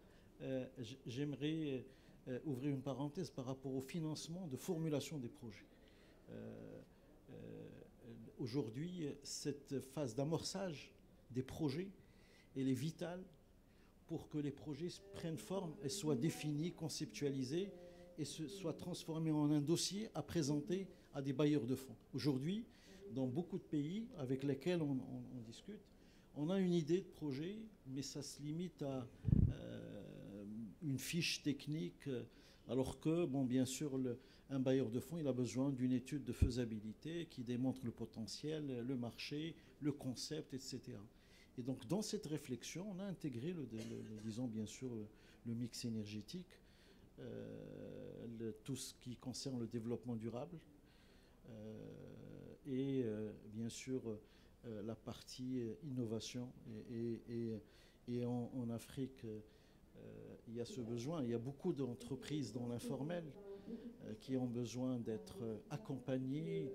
j'aimerais ouvrir une parenthèse par rapport au financement de formulation des projets. Aujourd'hui, cette phase d'amorçage des projets, elle est vitale pour que les projets prennent forme et soient définis, conceptualisés et soient transformés en un dossier à présenter à des bailleurs de fonds. Aujourd'hui, dans beaucoup de pays avec lesquels on discute, on a une idée de projet, mais ça se limite à une fiche technique, alors que, bon, bien sûr, un bailleur de fonds, il a besoin d'une étude de faisabilité qui démontre le potentiel, le marché, le concept, etc. Et donc, dans cette réflexion, on a intégré, disons bien sûr, le mix énergétique, tout ce qui concerne le développement durable, et bien sûr la partie innovation. Et en Afrique, il y a ce besoin. Il y a beaucoup d'entreprises dans l'informel qui ont besoin d'être accompagnées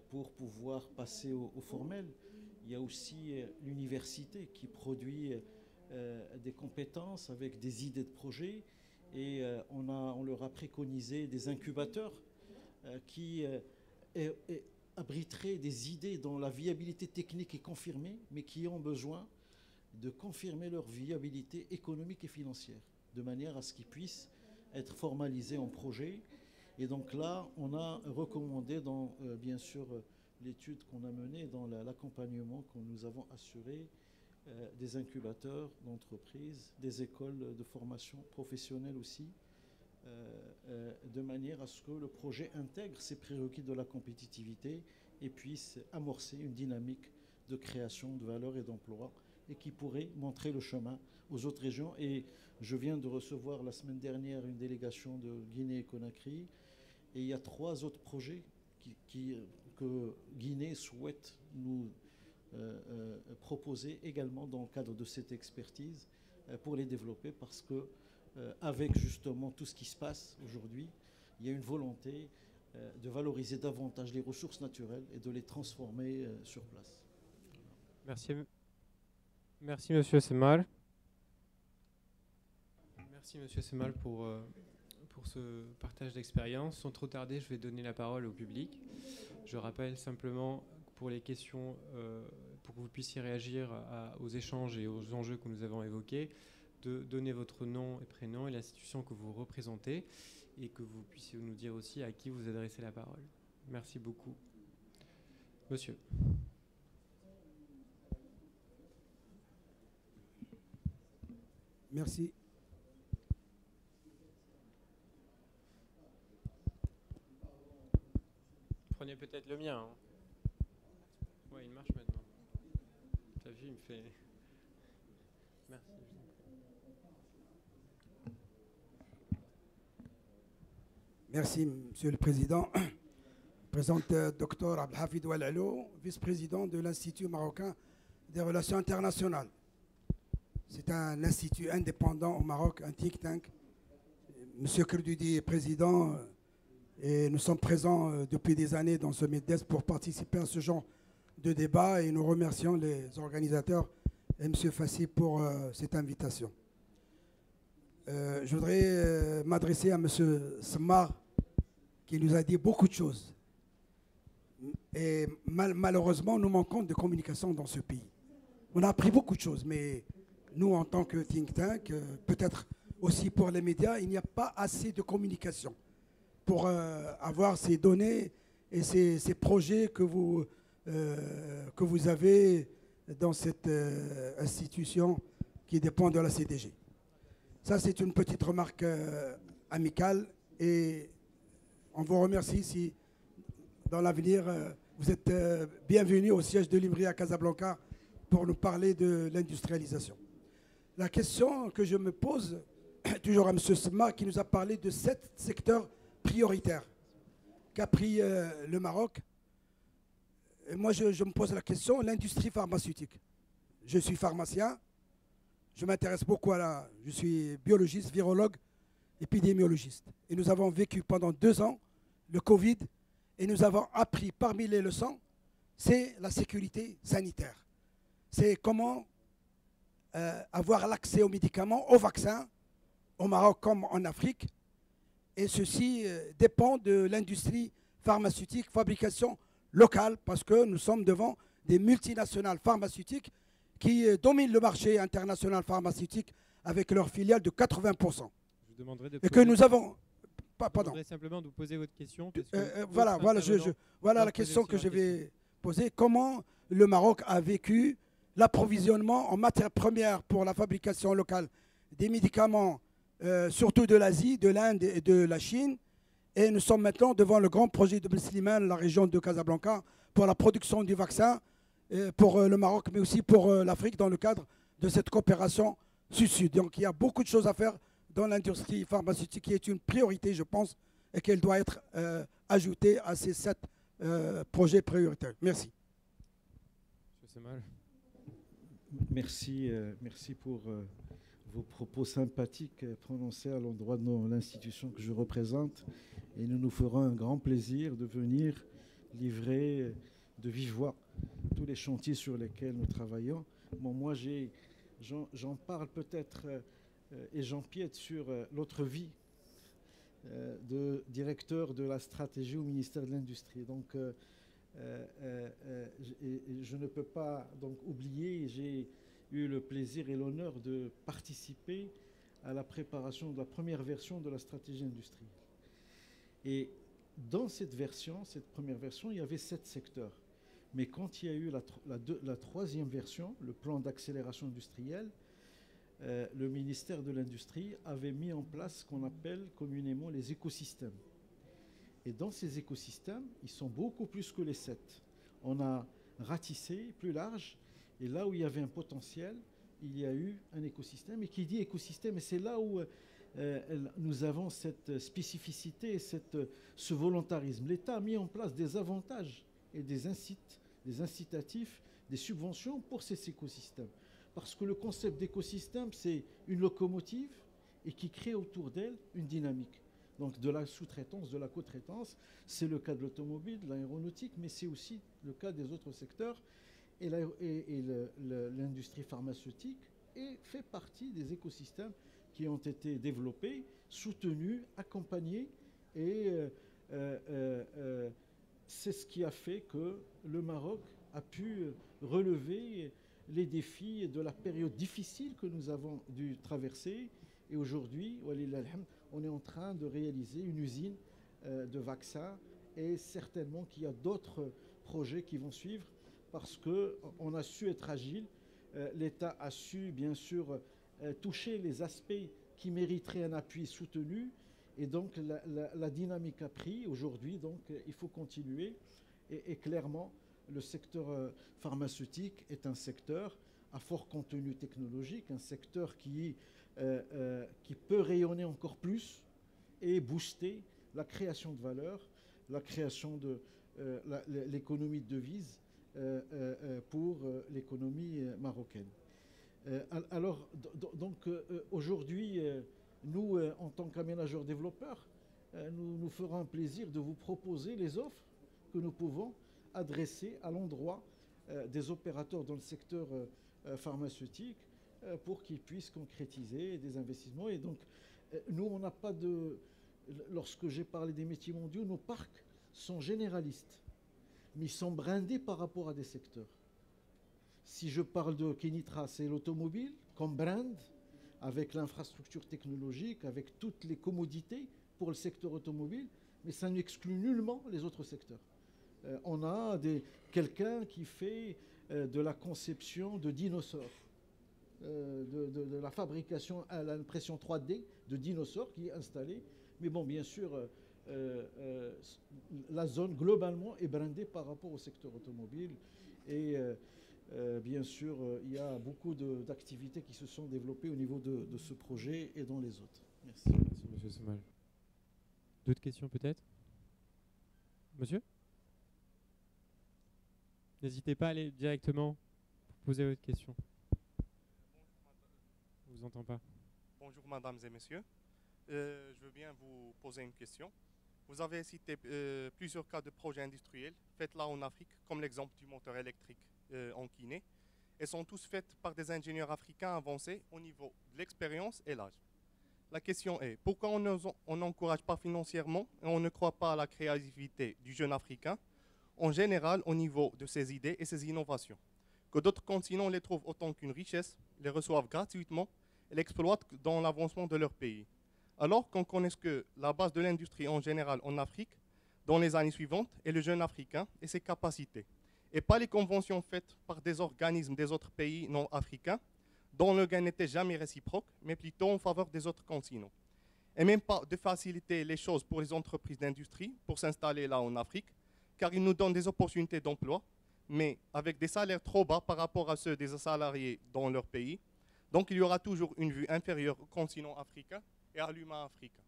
pour pouvoir passer au formel. Il y a aussi l'université qui produit des compétences avec des idées de projet Et on leur a préconisé des incubateurs qui abriteraient des idées dont la viabilité technique est confirmée, mais qui ont besoin de confirmer leur viabilité économique et financière, de manière à ce qu'ils puissent être formalisés en projet. Et donc là, on a recommandé dans, bien sûr, l'étude qu'on a menée, dans l'accompagnement que nous avons assuré, des incubateurs d'entreprises, des écoles de formation professionnelle aussi, de manière à ce que le projet intègre ces prérequis de la compétitivité et puisse amorcer une dynamique de création de valeur et d'emploi et qui pourrait montrer le chemin aux autres régions. Et je viens de recevoir la semaine dernière une délégation de Guinée et Conakry, et il y a 3 autres projets que Guinée souhaite nous proposer également dans le cadre de cette expertise pour les développer, parce que avec justement tout ce qui se passe aujourd'hui, il y a une volonté de valoriser davantage les ressources naturelles et de les transformer sur place. Merci. Merci Monsieur Semal. Merci Monsieur Semal pour ce partage d'expérience. Sans trop tarder, je vais donner la parole au public. Je rappelle simplement pour les questions, pour que vous puissiez réagir aux échanges et aux enjeux que nous avons évoqués, de donner votre nom et prénom et l'institution que vous représentez, et que vous puissiez nous dire aussi à qui vous adressez la parole. Merci beaucoup. Monsieur. Merci. Prenez peut-être le mien. Oui, il marche maintenant. T'as vu, il me fait... Merci. Merci, Monsieur le Président. Je présente Dr Abdelhafid Oualalo, vice-président de l'Institut marocain des relations internationales. C'est un institut indépendant au Maroc, un think tank. Monsieur Kerdoudi est président et nous sommes présents depuis des années dans ce MEDES pour participer à ce genre de débat, et nous remercions les organisateurs et Monsieur Fassi pour cette invitation. Je voudrais m'adresser à Monsieur Smar, qui nous a dit beaucoup de choses. Et malheureusement, nous manquons de communication dans ce pays. On a appris beaucoup de choses, mais nous, en tant que think tank, peut-être aussi pour les médias, il n'y a pas assez de communication pour avoir ces données et ces projets que vous avez dans cette institution qui dépend de la CDG. Ça, c'est une petite remarque amicale, et on vous remercie si, dans l'avenir, vous êtes bienvenus au siège de l'IMRI à Casablanca pour nous parler de l'industrialisation. La question que je me pose, toujours à M. Sma, qui nous a parlé de 7 secteurs prioritaires qu'a pris le Maroc. Et moi, je me pose la question, l'industrie pharmaceutique. Je suis pharmacien, je m'intéresse beaucoup je suis biologiste, virologue, épidémiologiste. Et nous avons vécu pendant 2 ans le Covid, et nous avons appris parmi les leçons, c'est la sécurité sanitaire. C'est comment avoir l'accès aux médicaments, aux vaccins, au Maroc comme en Afrique. Et ceci dépend de l'industrie pharmaceutique, fabrication locale, parce que nous sommes devant des multinationales pharmaceutiques qui dominent le marché international pharmaceutique avec leurs filiales de 80%. Je vous demanderai de et que nous avons... Pardon. Je voudrais simplement de vous poser votre question. Voilà la question que je vais poser. Comment le Maroc a vécu l'approvisionnement en matières premières pour la fabrication locale des médicaments, surtout de l'Asie, de l'Inde et de la Chine. Et nous sommes maintenant devant le grand projet de Slimane, la région de Casablanca, pour la production du vaccin pour le Maroc, mais aussi pour l'Afrique, dans le cadre de cette coopération sud-sud. Donc il y a beaucoup de choses à faire dans l'industrie pharmaceutique, qui est une priorité, je pense, et qu'elle doit être ajoutée à ces 7 projets prioritaires. Merci. Merci pour vos propos sympathiques prononcés à l'endroit de l'institution que je représente. Et nous nous ferons un grand plaisir de venir livrer de vive voix tous les chantiers sur lesquels nous travaillons. Bon, moi, j'en parle peut-être et j'empiète sur l'autre vie de directeur de la stratégie au ministère de l'Industrie. Donc, je ne peux pas donc oublier, j'ai eu le plaisir et l'honneur de participer à la préparation de la première version de la stratégie industrielle. Et dans cette première version, il y avait 7 secteurs. Mais quand il y a eu la troisième version, le plan d'accélération industrielle, le ministère de l'Industrie avait mis en place ce qu'on appelle communément les écosystèmes. Et dans ces écosystèmes, ils sont beaucoup plus que les 7. On a ratissé plus large, et là où il y avait un potentiel, il y a eu un écosystème. Et qui dit écosystème, et c'est là où nous avons cette spécificité, ce volontarisme. L'État a mis en place des avantages et des incitatifs, des subventions pour ces écosystèmes. Parce que le concept d'écosystème, c'est une locomotive et qui crée autour d'elle une dynamique. Donc de la sous-traitance, de la co-traitance, c'est le cas de l'automobile, de l'aéronautique, mais c'est aussi le cas des autres secteurs. Et l'industrie pharmaceutique fait partie des écosystèmes qui ont été développés, soutenus, accompagnés. Et c'est ce qui a fait que le Maroc a pu relever les défis de la période difficile que nous avons dû traverser. Et aujourd'hui, on est en train de réaliser une usine de vaccins, et certainement qu'il y a d'autres projets qui vont suivre, parce qu'on a su être agile. L'État a su, bien sûr, toucher les aspects qui mériteraient un appui soutenu. Et donc, la dynamique a pris. Aujourd'hui, donc, il faut continuer. Et clairement, le secteur pharmaceutique est un secteur à fort contenu technologique, un secteur qui peut rayonner encore plus et booster la création de valeur, la création de l'économie de devises pour l'économie marocaine. Alors, donc, aujourd'hui, nous, en tant qu'aménageurs développeurs, nous ferons un plaisir de vous proposer les offres que nous pouvons adresser à l'endroit des opérateurs dans le secteur pharmaceutique pour qu'ils puissent concrétiser des investissements. Et donc, nous, on n'a pas de... Lorsque j'ai parlé des métiers mondiaux, nos parcs sont généralistes, mais ils sont brindés par rapport à des secteurs. Si je parle de Kenitra, c'est l'automobile comme brand, avec l'infrastructure technologique, avec toutes les commodités pour le secteur automobile, mais ça n'exclut nullement les autres secteurs. On a quelqu'un qui fait de la conception de dinosaures, de la fabrication à l'impression 3D de dinosaures qui est installé. Mais bon, bien sûr, la zone globalement est brandée par rapport au secteur automobile. Et bien sûr, il y a beaucoup d'activités qui se sont développées au niveau de ce projet et dans les autres. Merci. Merci, monsieur Semal. D'autres questions peut-être? Monsieur? N'hésitez pas à aller directement pour poser votre question. Je ne vous entends pas. Bonjour mesdames et messieurs. Je veux bien vous poser une question. Vous avez cité plusieurs cas de projets industriels faits là en Afrique, comme l'exemple du moteur électrique en Guinée, et sont tous faits par des ingénieurs africains avancés au niveau de l'expérience et l'âge. La question est, pourquoi on n'encourage pas financièrement et on ne croit pas à la créativité du jeune africain, en général au niveau de ses idées et ses innovations, que d'autres continents les trouvent autant qu'une richesse, les reçoivent gratuitement et l'exploitent dans l'avancement de leur pays. Alors qu'on connaît que la base de l'industrie en général en Afrique, dans les années suivantes, est le jeune africain et ses capacités, et pas les conventions faites par des organismes des autres pays non africains, dont le gain n'était jamais réciproque, mais plutôt en faveur des autres continents. Et même pas de faciliter les choses pour les entreprises d'industrie pour s'installer là en Afrique, car ils nous donnent des opportunités d'emploi, mais avec des salaires trop bas par rapport à ceux des salariés dans leur pays. Donc il y aura toujours une vue inférieure au continent africain et à l'humain africain.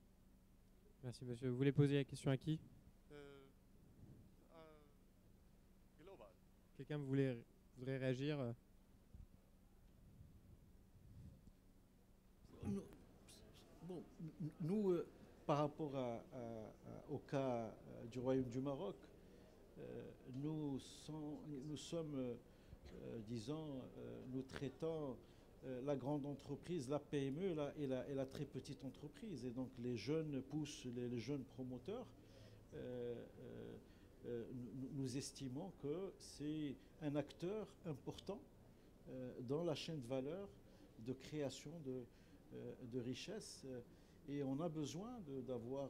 Merci monsieur. Vous voulez poser la question à qui? Global. Quelqu'un voudrait réagir? Bon, nous, par rapport au cas du Royaume du Maroc, nous sommes, disons, nous traitons la grande entreprise, la PME et la très petite entreprise. Et donc les jeunes poussent, les jeunes promoteurs, nous estimons que c'est un acteur important dans la chaîne de valeur de création de richesse. Et on a besoin d'avoir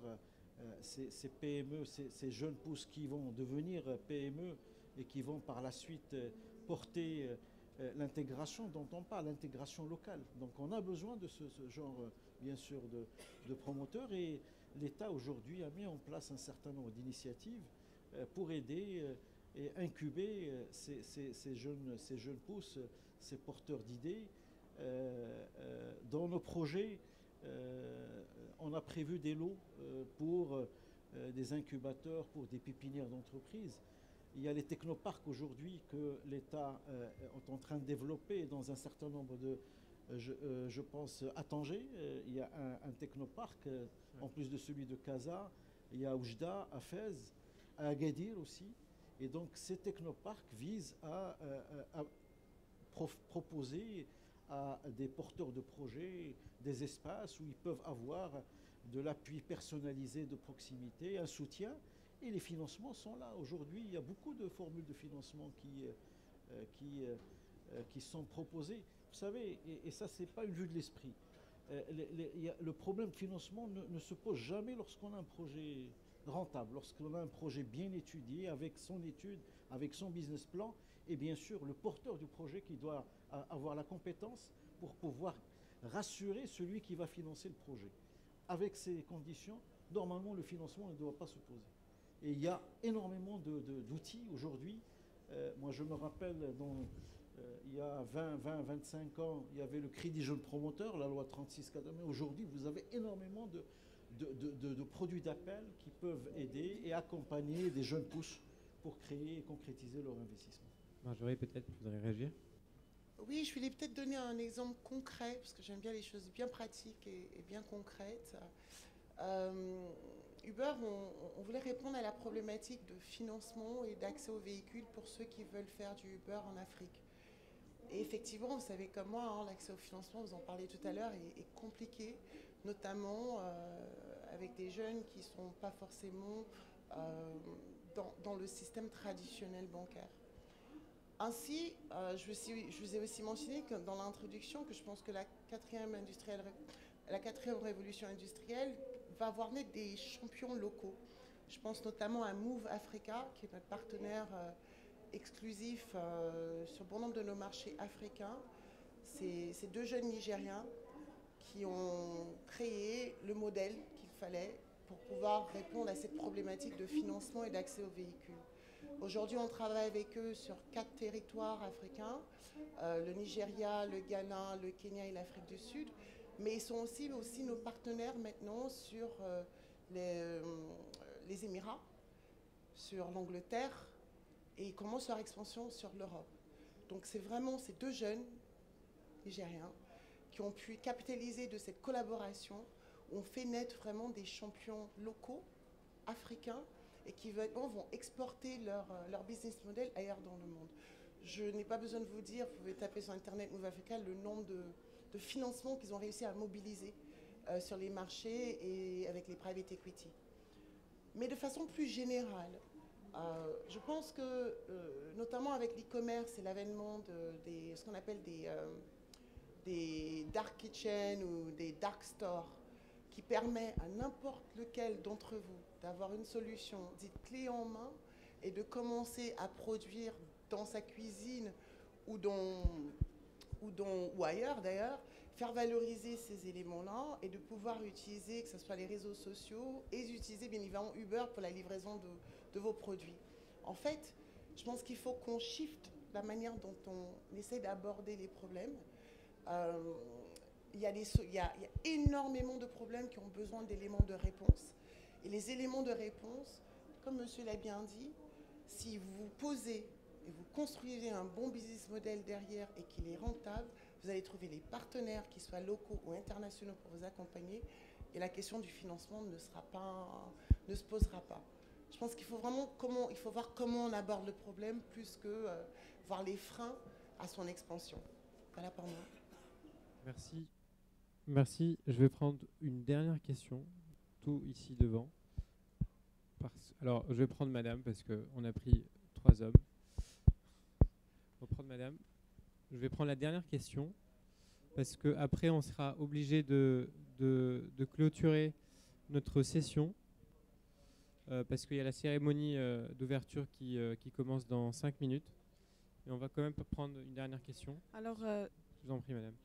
ces PME, ces jeunes pousses qui vont devenir PME et qui vont par la suite porter l'intégration dont on parle, l'intégration locale. Donc on a besoin de ce genre, bien sûr, de promoteurs. Et l'État aujourd'hui a mis en place un certain nombre d'initiatives pour aider et incuber ces jeunes pousses, ces porteurs d'idées. Dans nos projets, on a prévu des lots pour des incubateurs, pour des pépinières d'entreprises. Il y a les technoparcs aujourd'hui que l'État est en train de développer dans un certain nombre de... Je pense à Tanger, il y a un technoparc, en plus de celui de Casa. Il y a Oujda, à Fès, à Agadir aussi. Et donc ces technoparcs visent à proposer à des porteurs de projets des espaces où ils peuvent avoir de l'appui personnalisé de proximité, un soutien. Et les financements sont là. Aujourd'hui, il y a beaucoup de formules de financement qui sont proposées. Vous savez, et ça, ce n'est pas une vue de l'esprit. Le problème de financement ne se pose jamais lorsqu'on a un projet rentable, lorsqu'on a un projet bien étudié, avec son étude, avec son business plan, et bien sûr, le porteur du projet qui doit avoir la compétence pour pouvoir rassurer celui qui va financer le projet. Avec ces conditions, normalement, le financement ne doit pas se poser. Et il y a énormément d'outils aujourd'hui. Moi, je me rappelle, il y a 25 ans, il y avait le crédit jeune promoteur, la loi 36-4. Mais aujourd'hui, vous avez énormément de produits d'appel qui peuvent aider et accompagner des jeunes pousses pour créer et concrétiser leur investissement. Marjorie, peut-être, vous voudrez réagir? Oui, je voulais peut-être donner un exemple concret, parce que j'aime bien les choses bien pratiques et bien concrètes. Uber, on voulait répondre à la problématique de financement et d'accès aux véhicules pour ceux qui veulent faire du Uber en Afrique. Et effectivement, vous savez comme moi, hein, l'accès au financement, vous en parlez tout à l'heure, est compliqué, notamment avec des jeunes qui ne sont pas forcément dans le système traditionnel bancaire. Ainsi, je vous ai aussi mentionné que dans l'introduction que je pense que la quatrième révolution industrielle va voir naître des champions locaux. Je pense notamment à Move Africa, qui est notre partenaire exclusif sur bon nombre de nos marchés africains. C'est deux jeunes Nigériens qui ont créé le modèle qu'il fallait pour pouvoir répondre à cette problématique de financement et d'accès aux véhicules. Aujourd'hui, on travaille avec eux sur 4 territoires africains, le Nigeria, le Ghana, le Kenya et l'Afrique du Sud. Mais ils sont aussi nos partenaires maintenant sur les Émirats, sur l'Angleterre, et ils commencent leur expansion sur l'Europe. Donc c'est vraiment ces deux jeunes Nigériens qui ont pu capitaliser de cette collaboration, ont fait naître vraiment des champions locaux, africains, et qui vont exporter leur business model ailleurs dans le monde. Je n'ai pas besoin de vous dire, vous pouvez taper sur Internet Move Africa, le nombre de financements qu'ils ont réussi à mobiliser sur les marchés et avec les private equity. Mais de façon plus générale, je pense que, notamment avec l'e-commerce et l'avènement de ce qu'on appelle des dark kitchens ou des dark stores, qui permet à n'importe lequel d'entre vous d'avoir une solution dite clé en main et de commencer à produire dans sa cuisine ou ailleurs d'ailleurs, faire valoriser ces éléments-là et de pouvoir utiliser, que ce soit les réseaux sociaux, et utiliser bien évidemment Uber pour la livraison de vos produits. En fait, je pense qu'il faut qu'on shift la manière dont on essaie d'aborder les problèmes. Il y a énormément de problèmes qui ont besoin d'éléments de réponse. Et les éléments de réponse, comme monsieur l'a bien dit, si vous posez et vous construisez un bon business model derrière et qu'il est rentable, vous allez trouver les partenaires, qu'ils soient locaux ou internationaux, pour vous accompagner. Et la question du financement ne se posera pas. Je pense qu'il faut vraiment voir comment on aborde le problème plus que voir les freins à son expansion. Voilà pour moi. Merci. Merci. Je vais prendre une dernière question, tout ici devant. Alors, je vais prendre madame parce qu'on a pris 3 hommes. Je vais prendre madame. Je vais prendre la dernière question parce qu'après, on sera obligé de clôturer notre session parce qu'il y a la cérémonie d'ouverture qui commence dans 5 minutes. Et on va quand même prendre une dernière question. Alors, je vous en prie, madame.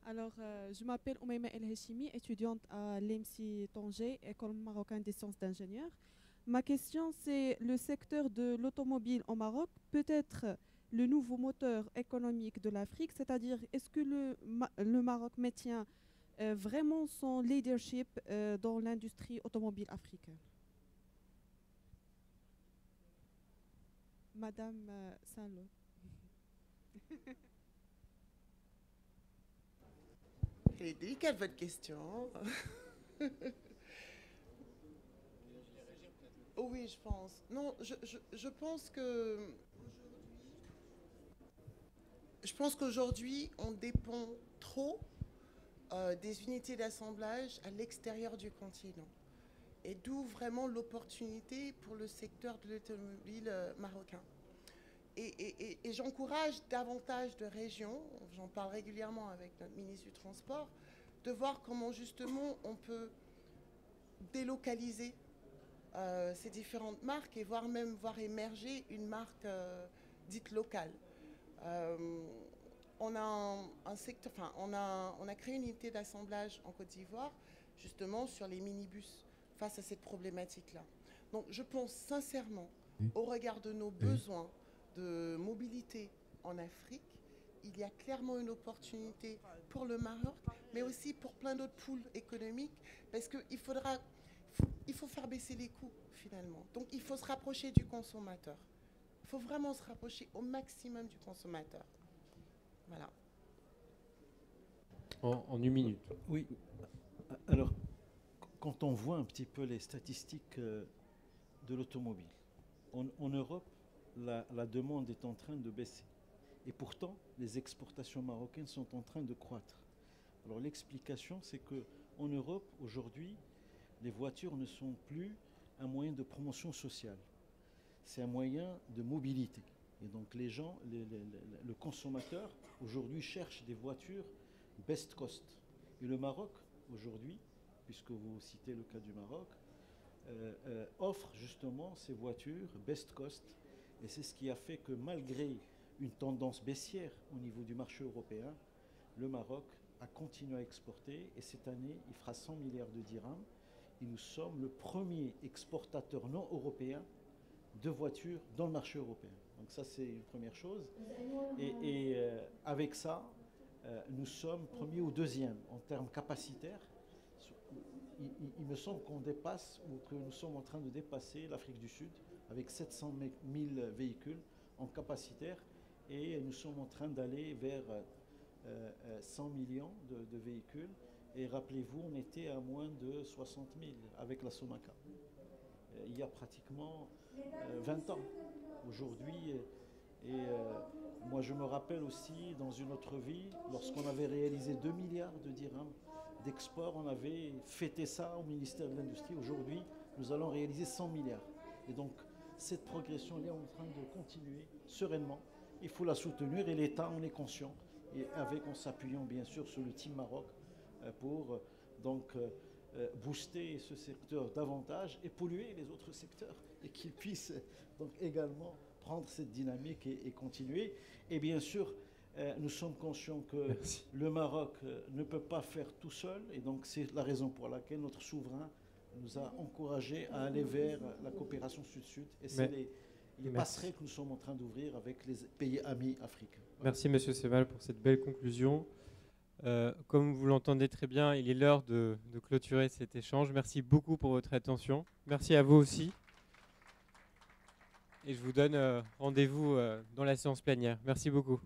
Alors, je m'appelle Oumaima El Hachimi, étudiante à l'EMSI Tanger, École marocaine des sciences d'ingénieur. Ma question, c'est le secteur de l'automobile au Maroc peut être le nouveau moteur économique de l'Afrique, c'est-à-dire est-ce que le Maroc maintient vraiment son leadership dans l'industrie automobile africaine? Madame Saint-Lô. Elle est délicate, votre question. Oh oui, je pense. Non, je pense que... Je pense qu'aujourd'hui, on dépend trop des unités d'assemblage à l'extérieur du continent. Et d'où vraiment l'opportunité pour le secteur de l'automobile marocain. Et j'encourage davantage de régions, j'en parle régulièrement avec notre ministre du Transport, de voir comment justement on peut délocaliser ces différentes marques et voir émerger une marque dite locale. On a on a créé une unité d'assemblage en Côte d'Ivoire justement sur les minibus face à cette problématique-là. Donc je pense sincèrement, au regard de nos besoins de mobilité en Afrique, il y a clairement une opportunité pour le Maroc, mais aussi pour plein d'autres pôles économiques, parce qu'il faut faire baisser les coûts finalement. Donc il faut se rapprocher du consommateur. Il faut vraiment se rapprocher au maximum du consommateur. Voilà. En 1 minute. Oui. Alors, quand on voit un petit peu les statistiques de l'automobile, en Europe, la demande est en train de baisser. Et pourtant, les exportations marocaines sont en train de croître. Alors l'explication, c'est qu'en Europe, aujourd'hui, les voitures ne sont plus un moyen de promotion sociale. C'est un moyen de mobilité. Et donc les gens, le consommateur, aujourd'hui, cherche des voitures best cost. Et le Maroc, aujourd'hui, puisque vous citez le cas du Maroc, offre justement ces voitures best cost. Et c'est ce qui a fait que malgré une tendance baissière au niveau du marché européen, le Maroc a continué à exporter et cette année, il fera 100 milliards de dirhams et nous sommes le premier exportateur non européen de voitures dans le marché européen. Donc ça, c'est une première chose. Et avec ça, nous sommes premier ou deuxième en termes capacitaires. Il me semble qu'on dépasse ou que nous sommes en train de dépasser l'Afrique du Sud avec 700 000 véhicules en capacitaire et nous sommes en train d'aller vers 100 millions de véhicules. Et rappelez-vous, on était à moins de 60 000 avec la Sonaca. Il y a pratiquement 20 ans. Aujourd'hui, moi je me rappelle aussi dans une autre vie, lorsqu'on avait réalisé 2 milliards de dirhams d'export, on avait fêté ça au ministère de l'Industrie. Aujourd'hui, nous allons réaliser 100 milliards. Et donc, cette progression est en train de continuer sereinement. Il faut la soutenir et l'État en est conscient. Et en s'appuyant bien sûr sur le Team Maroc pour booster ce secteur davantage et polluer les autres secteurs et qu'ils puissent donc également prendre cette dynamique et continuer. Et bien sûr, nous sommes conscients que le Maroc ne peut pas faire tout seul et donc c'est la raison pour laquelle notre souverain nous a encouragés à aller vers la coopération sud-sud et c'est les Merci. passerelles que nous sommes en train d'ouvrir avec les pays amis africains. Merci Monsieur Seval pour cette belle conclusion. Comme vous l'entendez très bien, il est l'heure de clôturer cet échange. Merci beaucoup pour votre attention. Merci à vous aussi. Et je vous donne rendez-vous dans la séance plénière. Merci beaucoup.